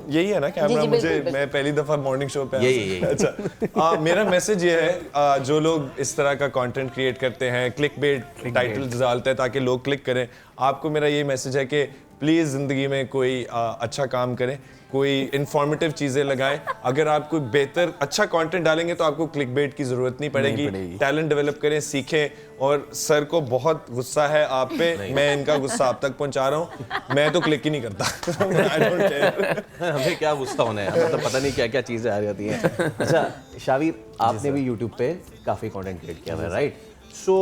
यही है ना कैमरा, मुझे मैं पहली दफा मॉर्निंग शो पे आया। अच्छा, मेरा मैसेज ये है, जो लोग इस तरह का कंटेंट क्रिएट करते हैं, क्लिकबेट टाइटल डालते हैं ताकि लोग क्लिक करें, आपको मेरा ये मैसेज है कि प्लीज़ ज़िंदगी में कोई अच्छा काम करें, कोई इन्फॉर्मेटिव चीज़ें लगाएं। अगर आप कोई बेहतर अच्छा कंटेंट डालेंगे तो आपको क्लिकबेट की ज़रूरत नहीं पड़ेगी। टैलेंट डेवलप करें, सीखें। और सर को बहुत गुस्सा है आप पे, मैं इनका गुस्सा आप तक पहुंचा रहा हूं, मैं तो क्लिक ही नहीं करता। I don't care। हमें क्या गुस्सा होना है, मतलब पता नहीं क्या क्या चीज़ें आ जाती हैं। अच्छा शावीर, आपने भी यूट्यूब पे काफ़ी कंटेंट क्रिएट किया हुआ है, राइट? सो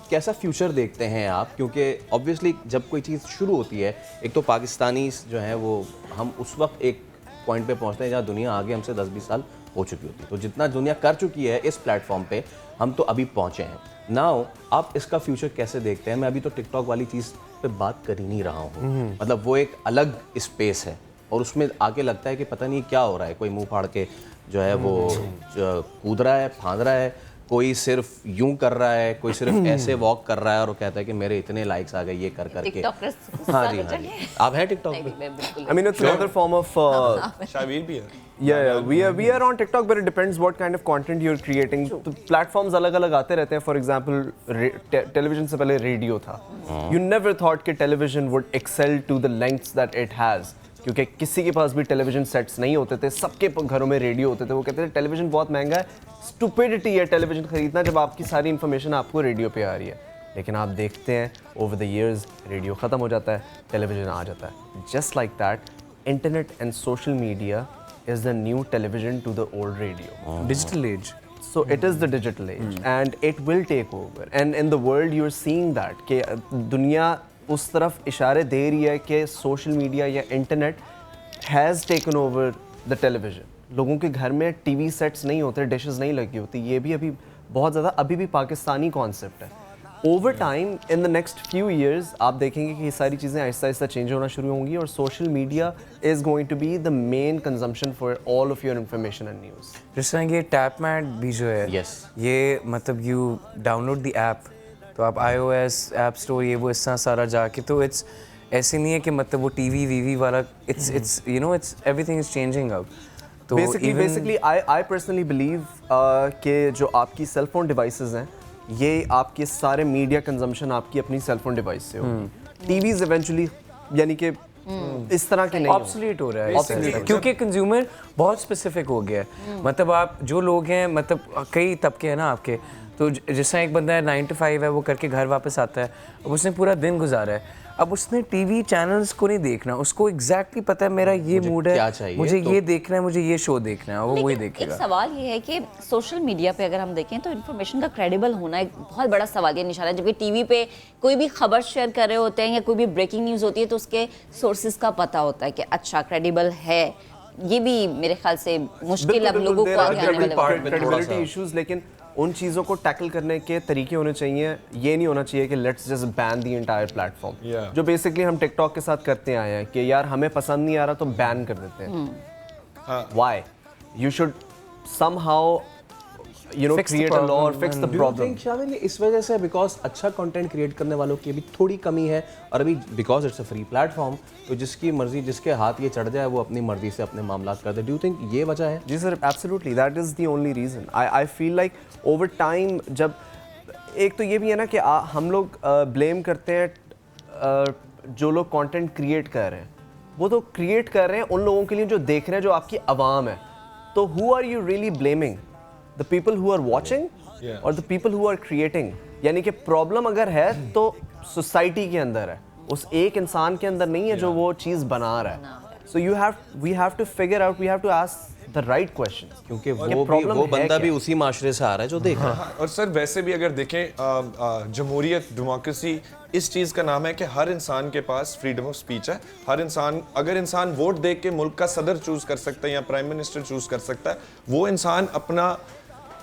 कैसा फ्यूचर देखते हैं आप? क्योंकि ऑब्वियसली जब कोई चीज़ शुरू होती है, एक तो पाकिस्तानी जो हैं वो, हम उस वक्त एक पॉइंट पे पहुंचते हैं जहाँ दुनिया आगे हमसे 10-20 साल हो चुकी होती है। तो जितना दुनिया कर चुकी है इस प्लेटफॉर्म पे, हम तो अभी पहुंचे हैं। नाउ आप इसका फ्यूचर कैसे देखते हैं? मैं अभी तो टिकटॉक वाली चीज़ पे बात कर ही नहीं रहा हूँ, मतलब वो एक अलग स्पेस है और उसमें आके लगता है कि पता नहीं क्या हो रहा है। कोई मुँह फाड़ के जो है वो कूद रहा है, फांद रहा है, कोई सिर्फ यूं कर रहा है, कोई सिर्फ ऐसे वॉक कर रहा है और वो कहता है कि मेरे इतने लाइक्स आ गए ये कर करके। हाँ जी, हाँ जी, आप हैं टिकटॉक पे? I mean it's another form of Shavir भी है। Yeah, we are on TikTok, but it depends what kind of content you're creating. तो platforms अलग-अलग आते रहते हैं. For example, television से पहले radio था. You never thought कि television would excel to the lengths that it has. क्योंकि किसी के पास भी टेलीविजन सेट्स नहीं होते थे, सबके घरों में रेडियो होते थे। वो कहते थे टेलीविजन बहुत महंगा है, स्टुपिडिटी है टेलीविजन खरीदना जब आपकी सारी इन्फॉर्मेशन आपको रेडियो पे आ रही है। लेकिन आप देखते हैं ओवर द इयर्स रेडियो ख़त्म हो जाता है, टेलीविजन आ जाता है। Just like that, internet and social media is the new television to the old radio. Digital age. So it is the digital age and it will take over. And in the world you're seeing that कि दुनिया उस तरफ इशारे दे रही है कि social media या internet has taken over the television. लोगों के घर में टीवी सेट्स नहीं होते, डिशेस नहीं लगी होती। ये भी अभी बहुत ज़्यादा अभी भी पाकिस्तानी कॉन्सेप्ट है। Over time in the next few years आप देखेंगे कि ये सारी चीज़ें आहिस्ता आहिस्ता चेंज होना शुरू होंगी और social media is going to be the main consumption for all of your information and news. जिस तरह ये टैप मैट भी जो है, ये मतलब यू डाउनलोड द ऐप, तो आप iOS ऐप स्टोर ये वो इस तरह सारा जाके, तो इट्स ऐसे नहीं है कि मतलब वो टीवी वीवी वाला, it's you know it's everything is changing अब। तो बेसिकली आई पर्सनली बिलीव कि जो आपकी सेल फोन डिवाइसेस हैं ये आपके सारे मीडिया कंजम्पशन आपकी अपनी सेल फोन डिवाइस से होगी। टीवीज इवेंचुअली यानी कि इस तरह के नहीं ऑब्सोलीट हो रहा है क्योंकि कंज्यूमर बहुत स्पेसिफिक हो गया है। मतलब आप जो लोग हैं, मतलब कई तबके हैं ना आपके, तो जिस तरह एक बंदा है 9 to 5 है, वो करके घर वापस आता है, अब उसने पूरा दिन गुजारा है, अब उसने टीवी चैनल्स को नहीं देखना, उसको एग्जैक्टली पता है मेरा ये मूड है, मुझे ये देखना है, मुझे ये शो देखना है, वो वही देखेगा। एक सवाल ये है कि सोशल मीडिया पे अगर हम देखें तो इन्फॉर्मेशन का क्रेडिबल होना एक बहुत बड़ा सवाल, ये निशान है। जबकि टीवी पे कोई भी खबर शेयर कर रहे होते हैं या कोई भी ब्रेकिंग न्यूज़ होती है तो उसके सोर्सेज का पता होता है कि अच्छा क्रेडिबल है। ये भी मेरे ख्याल से मुश्किल अब लोगों को आगे आने वाले क्रेडिबिलिटी इश्यूज, लेकिन उन चीज़ों को टैकल करने के तरीके होने चाहिए। ये नहीं होना चाहिए कि let's just ban the entire platform, जो बेसिकली हम टिकटॉक के साथ करते आए हैं कि यार हमें पसंद नहीं आ रहा तो बैन कर देते हैं। Why? You should somehow you know create a law or fix the problem. शामिल इस वजह से बिकॉज अच्छा कंटेंट क्रिएट करने वालों की अभी थोड़ी कमी है, और अभी because it's a free platform, तो जिसकी मर्जी, जिसके हाथ ये चढ़ जाए वो अपनी मर्जी से अपने मामला कर दे। डू यू थिंक ये वजह है? जी sir, absolutely that is the only reason. I feel like over time, जब एक तो ये भी है ना कि हम लोग ब्लेम करते हैं जो लोग कंटेंट क्रिएट कर रहे हैं, वो तो क्रिएट कर रहे हैं उन लोगों के लिए जो देख रहे हैं, जो आपकी आवाम है। तो who are you really blaming? The people who are watching or the people who are creating? यानी कि प्रॉब्लम अगर है तो सोसाइटी के अंदर है, उस एक इंसान के अंदर नहीं है जो वो चीज़ बना रहा है। So we have to figure out, we have to ask the right questions, क्योंकि वो बंदा भी उसी माशरे से आ रहा है जो देख रहा है। और सर वैसे भी अगर देखें, जमहूरियत, डेमोक्रेसी, इस चीज़ का नाम है कि हर इंसान के पास फ्रीडम ऑफ स्पीच है। हर इंसान, अगर इंसान वोट दे के मुल्क का सदर चूज कर सकता है या प्राइम मिनिस्टर चूज कर सकता है, वो इंसान अपना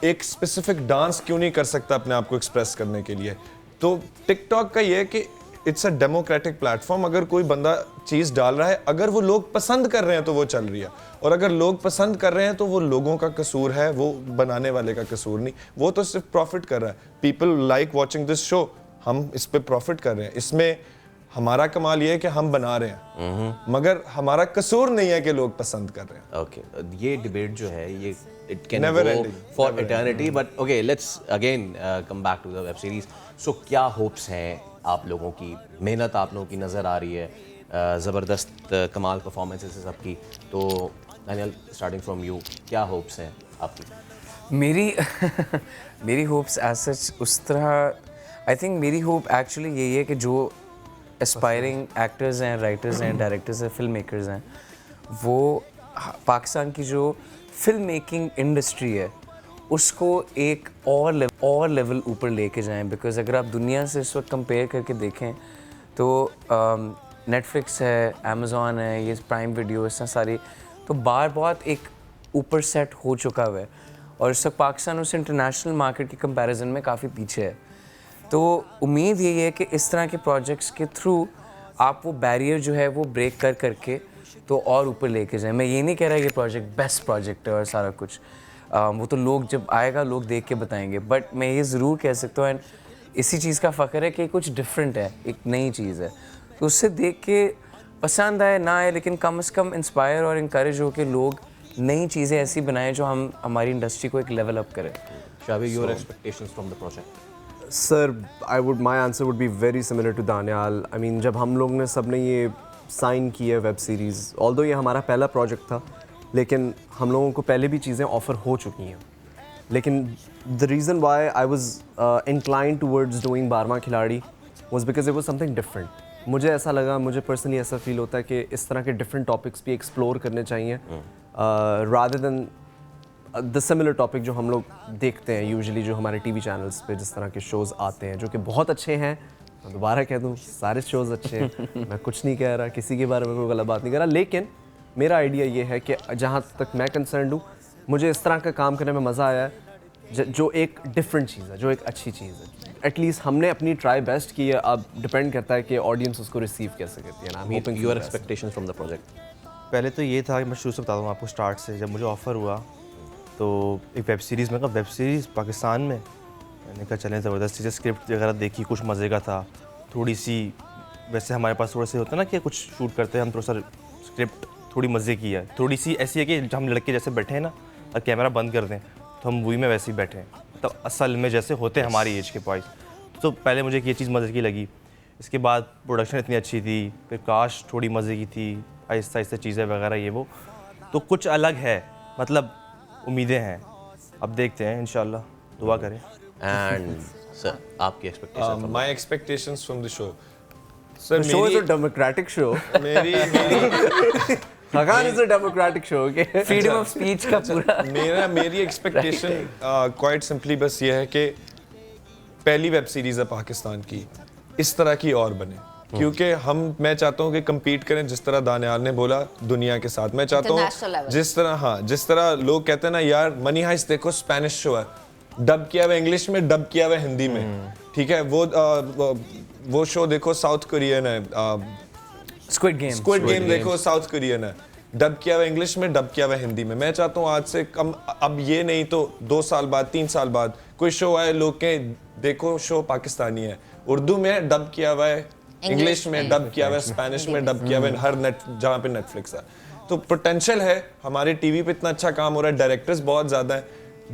एक स्पेसिफिक डांस क्यों नहीं कर सकता अपने आप को एक्सप्रेस करने के लिए? तो टिकटॉक का ये है कि इट्स अ डेमोक्रेटिक प्लेटफॉर्म। अगर कोई बंदा चीज़ डाल रहा है, अगर वो लोग पसंद कर रहे हैं तो वो चल रही है, और अगर लोग पसंद कर रहे हैं तो वो लोगों का कसूर है, वो बनाने वाले का कसूर नहीं। वो तो सिर्फ प्रॉफिट कर रहा है। People like watching this show, हम इस पे प्रॉफिट कर रहे हैं। इसमें हमारा कमाल ये है कि हम बना रहे हैं, मगर हमारा कसूर नहीं है कि लोग पसंद कर रहे हैं। ओके, ये डिबेट जो है ये it can Never go ending. for Never eternity, but okay, let's again come back to the web series. So क्या hopes हैं आप लोगों की? मेहनत आप लोगों की नज़र आ रही है, ज़बरदस्त कमाल परफॉर्मेंसेस है सबकी। तो Daniel, starting from you, क्या होप्स हैं आपकी? मेरी होप्स एज सच उस तरह, आई थिंक मेरी होप एक्चुअली यही है कि जो एस्पायरिंग एक्टर्स हैं, राइटर्स हैं, डायरेक्टर्स हैं, फिल्म मेकर्स हैं, वो पाकिस्तान की जो फिल्म मेकिंग इंडस्ट्री है उसको एक और लेवल ऊपर लेके जाएं। बिकॉज अगर आप दुनिया से इस वक्त कंपेयर करके देखें तो नेटफ्लिक्स है, अमेज़ॉन है, ये प्राइम वीडियो, इस सारी तो बार बहुत एक ऊपर सेट हो चुका हुआ है, और इस वक्त पाकिस्तान उस इंटरनेशनल मार्केट के कंपैरिजन में काफ़ी पीछे है। तो उम्मीद यही है कि इस तरह के प्रोजेक्ट्स के थ्रू आप वो बैरियर जो है वो ब्रेक करके तो और ऊपर लेके जाएं। मैं ये नहीं कह रहा ये प्रोजेक्ट बेस्ट प्रोजेक्ट है और सारा कुछ, वो तो लोग जब आएगा लोग देख के बताएंगे, बट मैं ये ज़रूर कह सकता हूँ, एंड इसी चीज़ का फ़ख्र है कि कुछ डिफरेंट है, एक नई चीज़ है। तो उससे देख के पसंद आए ना आए, लेकिन कम से कम इंस्पायर और इनकरेज हो के लोग नई चीज़ें ऐसी बनाएं जो हम हमारी इंडस्ट्री को एक लेवल अप करें। Shabir, your expectations from the project? Sir, my answer would be very similar to Daniyal. I mean, जब हम लोग ने सब ने ये साइन की है वेब सीरीज़, ऑल्दो ये हमारा पहला प्रोजेक्ट था, लेकिन हम लोगों को पहले भी चीज़ें ऑफ़र हो चुकी हैं। लेकिन the reason why I was inclined towards doing 12वां खिलाड़ी was because it was something different. मुझे ऐसा लगा, मुझे पर्सनली ऐसा फील होता है कि इस तरह के डिफरेंट टॉपिक्स भी एक्सप्लोर करने चाहिए, rather than the similar topic जो हम लोग देखते हैं यूजुअली, जो हमारे टीवी चैनल्स पे जिस तरह के शोज़ आते हैं, जो कि बहुत अच्छे हैं। मैं दोबारा कह दूँ, सारे शोज़ अच्छे हैं, मैं कुछ नहीं कह रहा, किसी के बारे में कोई गलत बात नहीं कर रहा, लेकिन मेरा आइडिया ये है कि जहाँ तक मैं कंसर्न हूँ, मुझे इस तरह का काम करने में मज़ा आया है जो एक डिफरेंट चीज़ है, जो एक अच्छी चीज़ है। एटलीस्ट हमने अपनी ट्राई बेस्ट की है, अब डिपेंड करता है कि ऑडियंस उसको रिसीव कैसे करती है ना। I hoping your expectations from the project? पहले तो ये था कि मैं शुरू से बता दूँ आपको, स्टार्ट से जब मुझे ऑफ़र हुआ तो एक वेब सीरीज़ में, वेब सीरीज़ पाकिस्तान में, मैंने कहा चलें ज़बरदस्त चीज़ें, स्क्रिप्ट वगैरह देखी, कुछ मज़े का था, थोड़ी सी वैसे हमारे पास थोड़ा सा होता है ना कि कुछ शूट करते हैं हम, थोड़ा सा स्क्रिप्ट थोड़ी मज़े की है, थोड़ी सी ऐसी है कि हम लड़के जैसे बैठे हैं ना और कैमरा बंद कर दें तो हम मूवी में वैसे ही बैठे हैं, मतलब असल में जैसे होते हैं हमारी एज के बॉयज़। तो पहले मुझे ये चीज़ मज़े की लगी। इसके बाद प्रोडक्शन इतनी अच्छी थी, फिर कास्ट थोड़ी मज़े की थी, आहिस्ता आहिस्ता चीज़ें वगैरह ये वो, तो कुछ अलग है, मतलब उम्मीदें हैं, अब देखते हैं इंशाल्लाह, दुआ करें। एंड सर, आपकी expectations? My expectations from the show, sir, show is a democratic show. मेरी Hagan is a democratic show, okay? Freedom of speech का पूरा मेरी एक्सपेक्टेशन क्वाइट सिंपली बस ये है कि पहली वेब सीरीज़ है पाकिस्तान की, इस तरह की और बने, क्योंकि मैं चाहता हूँ कि compete करें जिस तरह दानियाल ने बोला दुनिया के साथ। मैं चाहता हूँ जिस तरह लोग कहते हैं ना यार मनी हाइस्ट देखो स्पेनिश शो है, डब किया हुआ इंग्लिश में, डब किया हुआ हिंदी में, ठीक है, वो शो देखो साउथ कोरियन है, स्क्विड गेम देखो साउथ कोरियन है, डब किया हुआ इंग्लिश में, डब किया हुआ हिंदी में। मैं चाहता हूँ आज से कम, अब ये नहीं तो 2 साल बाद 3 साल बाद कोई शो आए, लोग के देखो शो पाकिस्तानी है, उर्दू में डब किया हुआ है, इंग्लिश में डब किया हुआ है, स्पेनिश में डब किया हुआ है, हर जहाँ पे नेटफ्लिक्स है। तो पोटेंशियल है, हमारे टीवी पे इतना अच्छा काम हो रहा है, डायरेक्टर्स बहुत ज़्यादा हैं,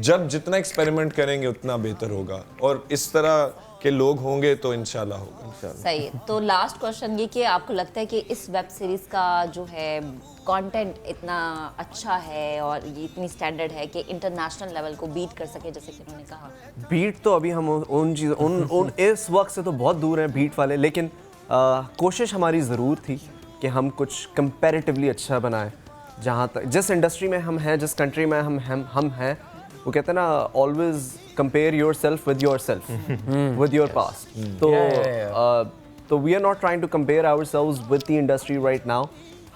जब जितना एक्सपेरिमेंट करेंगे उतना बेहतर होगा, और इस तरह के लोग होंगे तो इंशाल्लाह होगा। सही। तो लास्ट क्वेश्चन ये कि आपको लगता है कि इस वेब सीरीज़ का जो है कंटेंट इतना अच्छा है और ये इतनी स्टैंडर्ड है कि इंटरनेशनल लेवल को बीट कर सके, जैसे कि उन्होंने कहा? बीट तो अभी हम उन इस वक्त से तो बहुत दूर हैं बीट वाले, लेकिन कोशिश हमारी ज़रूर थी कि हम कुछ कंपैरेटिवली अच्छा बनाएं। जहाँ तक जिस इंडस्ट्री में हम हैं, जिस कंट्री में हम हैं, वो कहते हैं ना, always compare yourself with yourself, with your past. तो we are not trying to compare ourselves with the industry right now,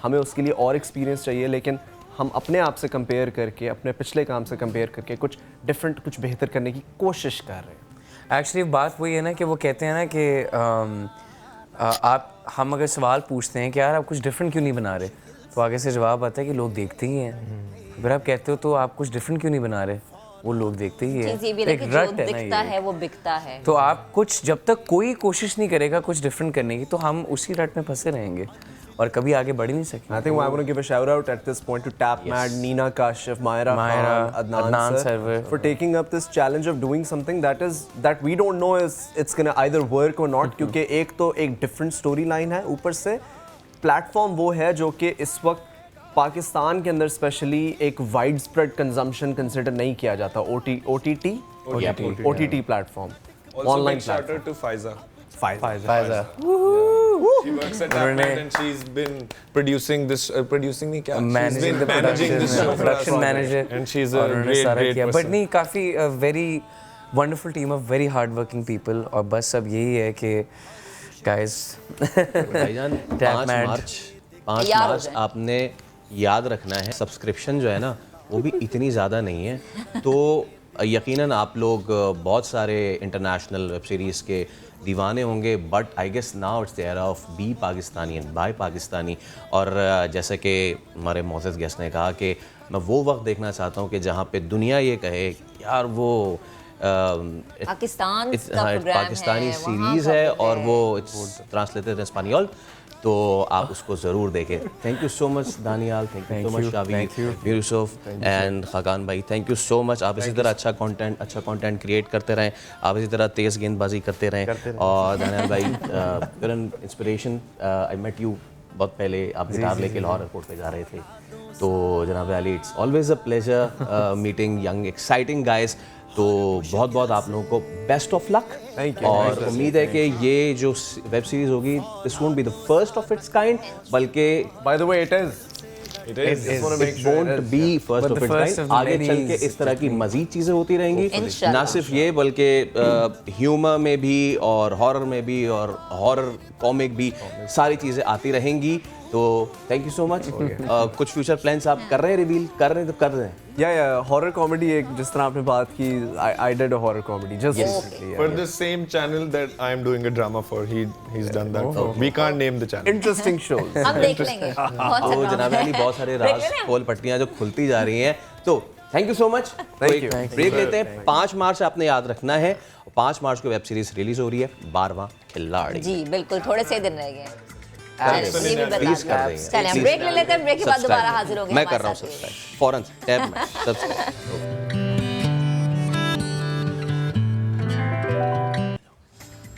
हमें उसके लिए और एक्सपीरियंस चाहिए, लेकिन हम अपने आप से कंपेयर करके, अपने पिछले काम से कंपेयर करके कुछ डिफरेंट, कुछ बेहतर करने की कोशिश कर रहे हैं। एक्चुअली बात वही है ना कि वो कहते हैं ना कि हम अगर सवाल पूछते हैं कि यार आप कुछ डिफरेंट क्यों नहीं बना रहे, तो आगे से जवाब आता है कि लोग देखते ही हैं। फिर आप कहते हो तो आप कुछ डिफरेंट क्यों नहीं बना रहे, वो लोग देखते ही हैं। चीज़ ये भी है कि जो दिखता है वो बिकता है। तो आप कुछ जब तक कोई कोशिश नहीं करेगा कुछ डिफरेंट करने की, तो हम उसी रट में फंसे रहेंगे और कभी आगे बढ़ ही नहीं सकेंगे। I think I want to give a shout out at this point to TapMad, Nina Kashif, Myra Khan, Adnan sir for taking up this challenge of doing something that we don't know it's gonna either work or not, क्योंकि एक तो एक different storyline है, ऊपर से platform वो है जो कि इस वक्त पाकिस्तान के अंदर स्पेशली एक वाइड स्प्रेड कंजम्पशन कंसिडर नहीं किया जाता। OTT platform, online Shout out to Faiza. Faiza. She works at TapMad and she's been producing this, producing नहीं क्या? Managing the production manager, and she's a great person. But नहीं, काफ़ी very wonderful team of very hard working people, और बस अब यही है कि guys भाईजान 5 मार्च आपने याद रखना है। सब्सक्रिप्शन जो है ना वो भी इतनी ज़्यादा नहीं है, तो यकीनन आप लोग बहुत सारे इंटरनेशनल वेब सीरीज़ के दीवाने होंगे, but I guess now it's the era of be Pakistani and by Pakistani. और जैसे कि हमारे मोअज़्ज़ज़ गेस्ट ने कहा कि मैं वो वक्त देखना चाहता हूँ कि जहाँ पे दुनिया ये कहे यार वो पाकिस्तानी सीरीज़ है और वो इट्स ट्रांसलेटेड इन स्पेनियोल, तो आप उसको ज़रूर देखें। Thank you so much Daniyal, thank you so much Shavir, Yusuf and Khaqan भाई, थैंक यू सो मच। आप इसी तरह अच्छा कंटेंट क्रिएट करते रहें, आप इसी तरह तेज़ गेंदबाजी करते रहें। और दानियाल भाई फिर इंस्पिरेशन, आई मेट यू बहुत पहले, आप गिटार लेके लाहौर एयरपोर्ट पे जा रहे थे, तो जनाब Ali it's always a pleasure meeting young exciting guys. तो बहुत बहुत आप लोगों को बेस्ट ऑफ लक, और उम्मीद है कि ये जो वेब सीरीज होगी this won't be the first of its kind, बल्कि by the way it won't be first of its kind. आगे चल के इस तरह की मजीद चीज़ें होती रहेंगी, ना सिर्फ ये बल्कि ह्यूमर में भी और हॉरर में भी और हॉरर कॉमिक भी सारी चीज़ें आती रहेंगी। तो थैंक यू सो मच। कुछ फ्यूचर प्लान्स आप कर रहे हैं, रिवील कर रहे हैं तो कर रहे हैं? या हॉरर कॉमेडी, एक जिस तरह आपने बात की, I did a horror comedy just recently For the same channel that I am doing a drama for, he's done that. We can't name the channel. Interesting shows. हम देख लेंगे। तो जनाब अली बहुत सारे राज खोल पट्टियां जो खुलती जा रही हैं, तो thank you so much. Break लेते हैं। 5 मार्च आपने याद रखना है, 5 मार्च को वेब सीरीज रिलीज हो रही है 12वां खिलाड़ी। जी बिल्कुल, थोड़े से दिन रह गए। प्लीज कर देंगे। चलें हम ब्रेक ले लेते हैं, ब्रेक के बाद दोबारा हाजिर होंगे। मैं कर रहा हूँ सब्सक्राइब फौरन, टैप में सब्सक्राइब।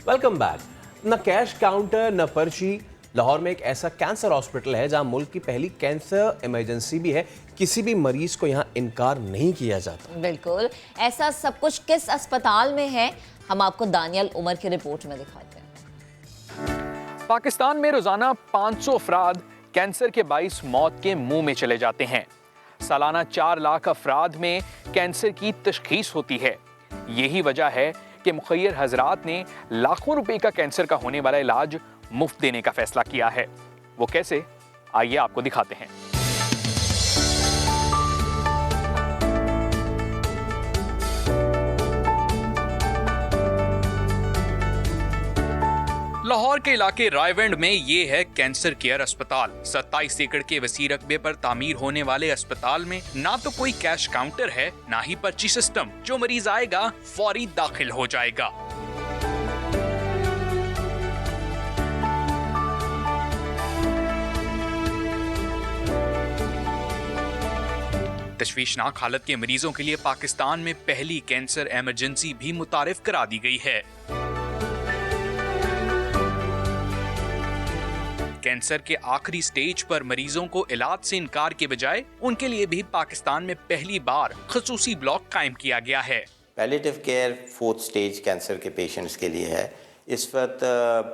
Welcome back. न कैश काउंटर न पर्ची, लाहौर में एक ऐसा कैंसर हॉस्पिटल है जहां मुल्क की पहली कैंसर इमरजेंसी भी है। किसी भी मरीज को यहां इनकार नहीं किया जाता। बिल्कुल, ऐसा सब कुछ किस अस्पताल में है, हम आपको दानियल उमर की रिपोर्ट में दिखाते हैं। पाकिस्तान में रोजाना 500 अफराद कैंसर के बाइस मौत के मुंह में चले जाते हैं। सालाना 4 लाख अफराद में कैंसर की तशखीस होती है। यही वजह है कि मुखय्यर हजरात ने लाखों रुपए का कैंसर का होने वाला इलाज मुफ्त देने का फैसला किया है। वो कैसे, आइए आपको दिखाते हैं। लाहौर के इलाके रायवंड में ये है कैंसर केयर अस्पताल। 27 एकड़ के वसी रकबे पर तामीर होने वाले अस्पताल में ना तो कोई कैश काउंटर है, ना ही पर्ची सिस्टम। जो मरीज आएगा फौरी दाखिल हो जाएगा। तशवीशनाक हालत के मरीजों के लिए पाकिस्तान में पहली कैंसर इमरजेंसी भी मुतारिफ करा दी गई है। कैंसर के आखिरी स्टेज पर मरीजों को इलाज से इनकार के बजाय उनके लिए भी पाकिस्तान में पहली बार खसूसी ब्लॉक कायम किया गया है। Palliative care 4th stage cancer के पेशेंट्स के लिए है। इस वक्त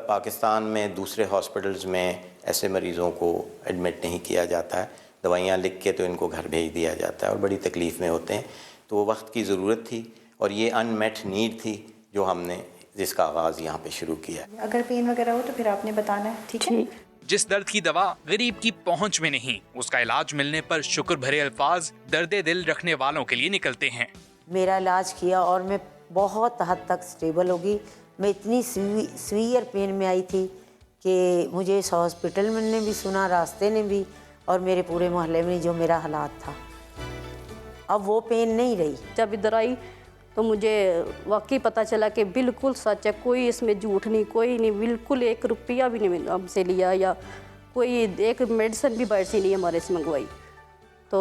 पाकिस्तान में दूसरे हॉस्पिटल्स में ऐसे मरीज़ों को एडमिट नहीं किया जाता है। दवाइयाँ लिख के तो इनको घर भेज दिया जाता है और बड़ी तकलीफ़ में होते हैं। तो वो वक्त की ज़रूरत थी और ये अनमेट नीड थी जो हमने जिसका आगाज़ यहाँ पे शुरू किया। अगर पेन वगैरह हो तो फिर आपने बताना है, ठीक है? जिस दर्द की दवा गरीब की पहुंच में नहीं, उसका इलाज मिलने पर शुक्र भरे अल्फाज दर्द दिल रखने वालों के लिए निकलते हैं। मेरा इलाज किया और मैं बहुत हद तक स्टेबल होगी। मैं इतनी सीवियर पेन में आई थी कि मुझे इस हॉस्पिटल में ने भी सुना, रास्ते ने भी, और मेरे पूरे मोहल्ले में जो मेरा हालात था, अब वो पेन नहीं रही। जब इधर आई तो मुझे वाकई पता चला कि बिल्कुल सच है, कोई इसमें झूठ नहीं, कोई नहीं, बिल्कुल 1 रुपया भी नहीं हमसे लिया या कोई एक मेडिसिन भी बाहर से नहीं हमारे से मंगवाई। तो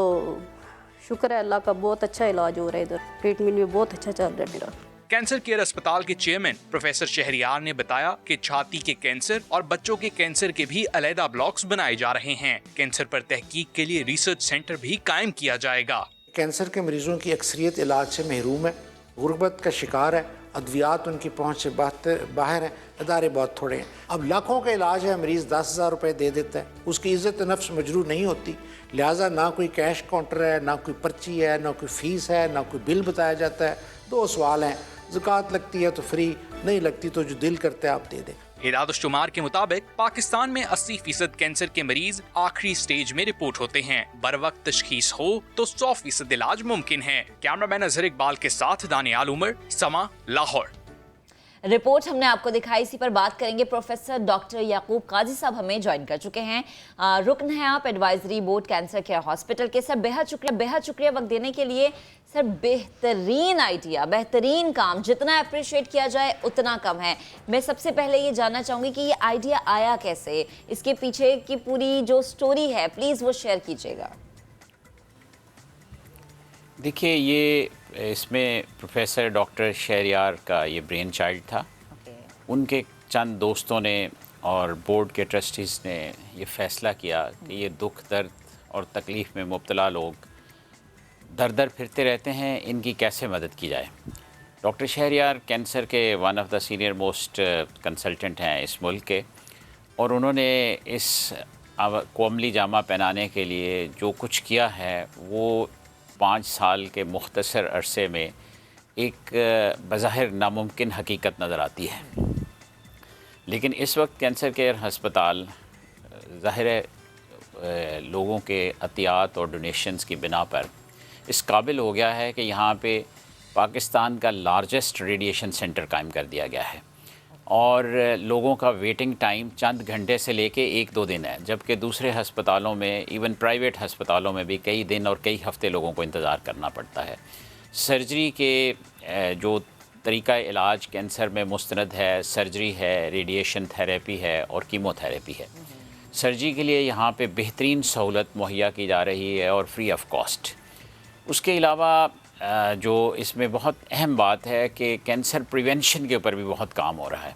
शुक्र है अल्लाह का, बहुत अच्छा इलाज हो रहा है इधर, ट्रीटमेंट भी बहुत अच्छा चल रहा है मेरा। कैंसर केयर अस्पताल के चेयरमैन प्रोफेसर शहरियार ने बताया कि छाती के कैंसर और बच्चों के कैंसर के भी अलहदा ब्लॉक्स बनाए जा रहे हैं। कैंसर पर तहकीक के लिए रिसर्च सेंटर भी कायम किया जाएगा। कैंसर के मरीजों की अक्सरियत इलाज से महरूम है, गुर्बत का शिकार है, अद्वियात उनकी पहुंच से बाहर है, इदारे बहुत थोड़े हैं। अब लाखों का इलाज है, मरीज़ 10,000 रुपये दे देता है, उसकी इज़्ज़त नफ्स मजरूह नहीं होती। लिहाजा ना कोई कैश काउंटर है, ना कोई पर्ची है, ना कोई फ़ीस है, ना कोई बिल बताया जाता है। 2 सवाल हैं, ज़कात लगती है तो फ्री, नहीं लगती तो जो दिल करता है आप दे दें। इदाद-उश-शुमार के मुताबिक पाकिस्तान में 80% कैंसर के मरीज आखिरी स्टेज में रिपोर्ट होते हैं। बर वक्त तशखीस हो तो 100% इलाज मुमकिन है। कैमरामैन अजहर इकबाल के साथ दानियाल उमर, समा, लाहौर। रिपोर्ट हमने आपको दिखाई, इसी पर बात करेंगे। प्रोफेसर डॉक्टर याकूब काजी साहब हमें ज्वाइन कर चुके हैं, रुकन हैं आप advisory board cancer care hospital के। सर बेहद शुक्रिया वक्त देने के लिए। सर बेहतरीन आइडिया, बेहतरीन काम, जितना अप्रिशिएट किया जाए उतना कम है। मैं सबसे पहले ये जानना चाहूँगी कि ये आइडिया आया कैसे, इसके पीछे की पूरी जो स्टोरी है प्लीज़ वो शेयर कीजिएगा। देखिए, ये इसमें प्रोफेसर डॉक्टर शहरियार का ये ब्रेन चाइल्ड था। उनके चंद दोस्तों ने और बोर्ड के ट्रस्टीज़ ने ये फ़ैसला किया कि ये दुख, दर्द और तकलीफ़ में मुब्तला लोग दर दर फिरते रहते हैं, इनकी कैसे मदद की जाए। डॉक्टर शहरियार कैंसर के one of the senior most consultant हैं इस मुल्क के, और उन्होंने इस को अमली जामा पहनाने के लिए जो कुछ किया है वो 5 साल के मुख्तसर अरसे में एक बज़ाहिर नामुमकिन हकीकत नज़र आती है। लेकिन इस वक्त कैंसर केयर हस्पताल ज़ाहिर है लोगों के अतियात और डोनेशंस की बिना पर इस काबिल हो गया है कि यहाँ पे पाकिस्तान का लार्जेस्ट रेडिएशन सेंटर कायम कर दिया गया है, और लोगों का वेटिंग टाइम चंद घंटे से लेके 1-2 दिन है, जबकि दूसरे हस्पतालों में, इवन प्राइवेट हस्पतालों में भी कई दिन और कई हफ्ते लोगों को इंतज़ार करना पड़ता है। सर्जरी के जो तरीका इलाज कैंसर में मुस्तनद है, सर्जरी है, रेडिएशन थेरेपी है और कीमोथेरेपी है। सर्जरी के लिए यहाँ पे बेहतरीन सहूलत मुहैया की जा रही है और फ्री ऑफ कॉस्ट। उसके अलावा जो इसमें बहुत अहम बात है कि कैंसर प्रिवेंशन के ऊपर भी बहुत काम हो रहा है।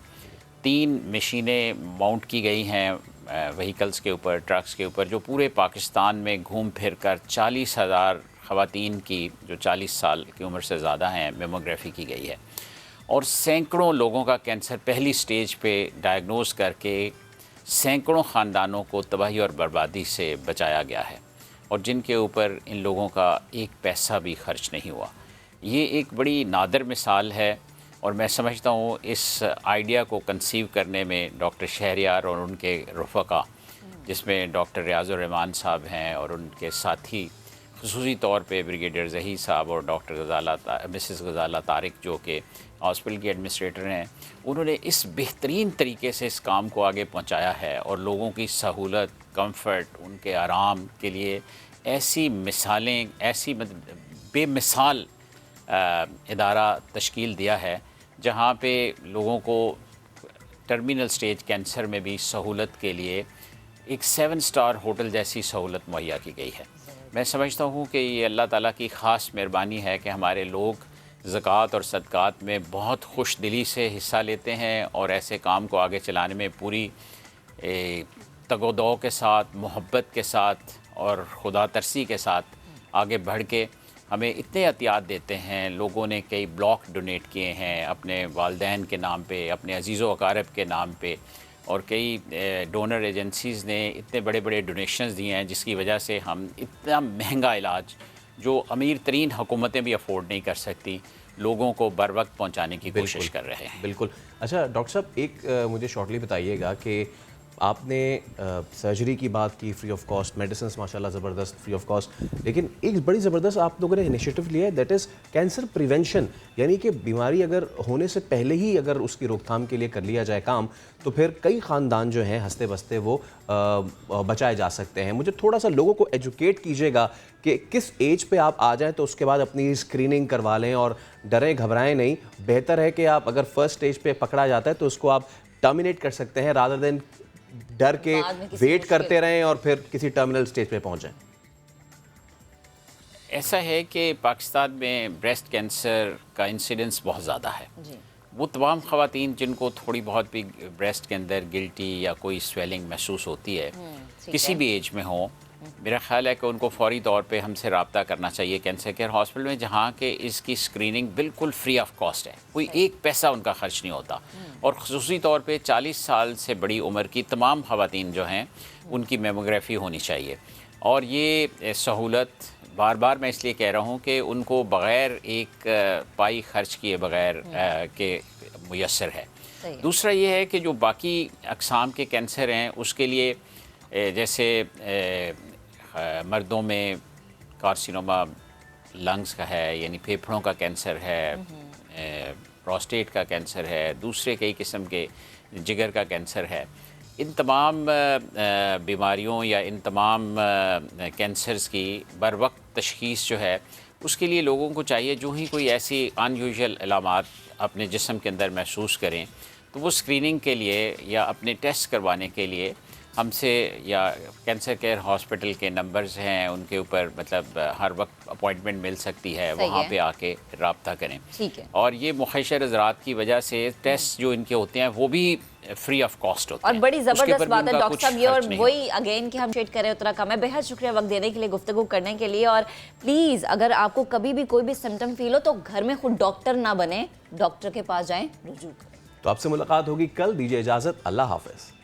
3 मशीनें माउंट की गई हैं व्हीकल्स के ऊपर, ट्रक्स के ऊपर, जो पूरे पाकिस्तान में घूम फिर कर 40,000 ख़वातीन की जो 40 साल की उम्र से ज़्यादा हैं मेमोग्राफी की गई है, और सैकड़ों लोगों का कैंसर पहली स्टेज पे डायग्नोज करके सैकड़ों ख़ानदानों को तबाही और बर्बादी से बचाया गया है, और जिनके ऊपर इन लोगों का एक पैसा भी खर्च नहीं हुआ। ये एक बड़ी नादर मिसाल है, और मैं समझता हूँ इस आइडिया को कंसीव करने में डॉक्टर शहरियार और उनके रफ़क़ा, जिसमें डॉक्टर रियाज़ुर रहमान साहब हैं और उनके साथी ख़ुसूसी तौर पे ब्रिगेडियर ज़ही साहब और डॉक्टर मिसेस गज़ाला तारिक, जो कि हॉस्पिटल के एडमिनिस्ट्रेटर हैं, उन्होंने इस बेहतरीन तरीके से इस काम को आगे पहुंचाया है, और लोगों की सहूलत, कंफर्ट, उनके आराम के लिए ऐसी मिसालें, ऐसी बेमिसाल इदारा तश्कील दिया है, जहां पे लोगों को टर्मिनल स्टेज कैंसर में भी सहूलत के लिए एक 7 स्टार होटल जैसी सहूलत मुहैया की गई है। मैं समझता हूँ कि ये अल्लाह ताला की ख़ास मेहरबानी है कि हमारे लोग ज़कात और सदक़ात में बहुत खुश दिली से हिस्सा लेते हैं, और ऐसे काम को आगे चलाने में पूरी तगोदो के साथ, मोहब्बत के साथ और खुदा तरसी के साथ आगे बढ़ के हमें इतने एहतियात देते हैं। लोगों ने कई ब्लॉक डोनेट किए हैं अपने वालदैन के नाम पे, अपने अजीज़ो अकारब के नाम पे, और कई डोनर एजेंसीज़ ने इतने बड़े बड़े डोनेशंस दिए हैं, जिसकी वजह से हम इतना महंगा इलाज जो अमीर तरीन हुकूमतें भी अफोर्ड नहीं कर सकती, लोगों को बर वक्त पहुँचाने की कोशिश कर रहे हैं। बिल्कुल। अच्छा डॉक्टर साहब, एक मुझे शॉर्टली बताइएगा कि आपने सर्जरी की बात की फ्री ऑफ कॉस्ट, मेडिसिन माशाल्लाह ज़बरदस्त फ्री ऑफ कॉस्ट, लेकिन एक बड़ी ज़बरदस्त आप लोगों ने इनिशिएटिव लिया है, दैट इज़ कैंसर प्रिवेंशन। यानी कि बीमारी अगर होने से पहले ही अगर उसकी रोकथाम के लिए कर लिया जाए काम, तो फिर कई ख़ानदान जो हैं हंसते बसते वो बचाए जा सकते हैं। मुझे थोड़ा सा लोगों को एजुकेट कीजिएगा कि किस एज पे आप आ जाएं तो उसके बाद अपनी स्क्रीनिंग करवा लें और डरें घबराएं नहीं। बेहतर है कि आप अगर फर्स्ट स्टेज पे पकड़ा जाता है तो उसको आप टर्मिनेट कर सकते हैं, रादर देन डर के वेट करते रहें और फिर किसी टर्मिनल स्टेज पे पहुंच जाएं। ऐसा है कि पाकिस्तान में ब्रेस्ट कैंसर का इंसिडेंस बहुत ज़्यादा है। वो तमाम ख़वातीन जिनको थोड़ी बहुत भी ब्रेस्ट के अंदर गिल्टी या कोई स्वेलिंग महसूस होती है, किसी भी एज में हो, मेरा ख्याल है कि उनको फौरी तौर पे हमसे रब्ता करना चाहिए कैंसर केयर हॉस्पिटल में, जहाँ के इसकी स्क्रीनिंग बिल्कुल फ्री ऑफ कॉस्ट है, कोई एक पैसा उनका खर्च नहीं होता। और ख़ुसूसी तौर पे 40 साल से बड़ी उम्र की तमाम ख़वातीन जो हैं उनकी मेमोग्राफी होनी चाहिए। और ये सहूलत बार बार मैं इसलिए कह रहा हूँ कि उनको बग़ैर एक पाई खर्च किए बग़ैर के मुयस्सर है। दूसरा ये है कि जो बाकी अक़साम के कैंसर हैं उसके लिए जैसे मर्दों में कार्सिनोमा लंग्स का है, यानी फेफड़ों का कैंसर है, प्रोस्टेट का कैंसर है, दूसरे कई किस्म के जिगर का कैंसर है। इन तमाम बीमारियों या इन तमाम कैंसर्स की बर वक्त तशख़ीस जो है उसके लिए लोगों को चाहिए, जो ही कोई ऐसी अनयूजुअल अलामात अपने जिस्म के अंदर महसूस करें तो वो स्क्रीनिंग के लिए या अपने टेस्ट करवाने के लिए हमसे या कैंसर केयर हॉस्पिटल के नंबर्स हैं उनके ऊपर मतलब हर वक्त अपॉइंटमेंट मिल सकती है, वहाँ पे आके रब्ता करें। ठीक है। और ये मुखशर हज़रात की वजह से टेस्ट जो इनके होते हैं वो भी फ्री ऑफ कॉस्ट होते हैं। और बड़ी ज़बरदस्त बात है डॉक्टर साहब ये, और नहीं वही अगेन कि हम शेयर करें उतना कम है। बेहद शुक्रिया वक्त देने के लिए, गुफ्तगू करने के लिए। और प्लीज़ अगर आपको कभी भी कोई भी सिम्टम फील हो तो घर में खुद डॉक्टर ना बने, डॉक्टर के पास जाएं, रुजू करें। तो आपसे मुलाकात होगी कल, दीजिए इजाज़त, अल्लाह हाफ़िज़।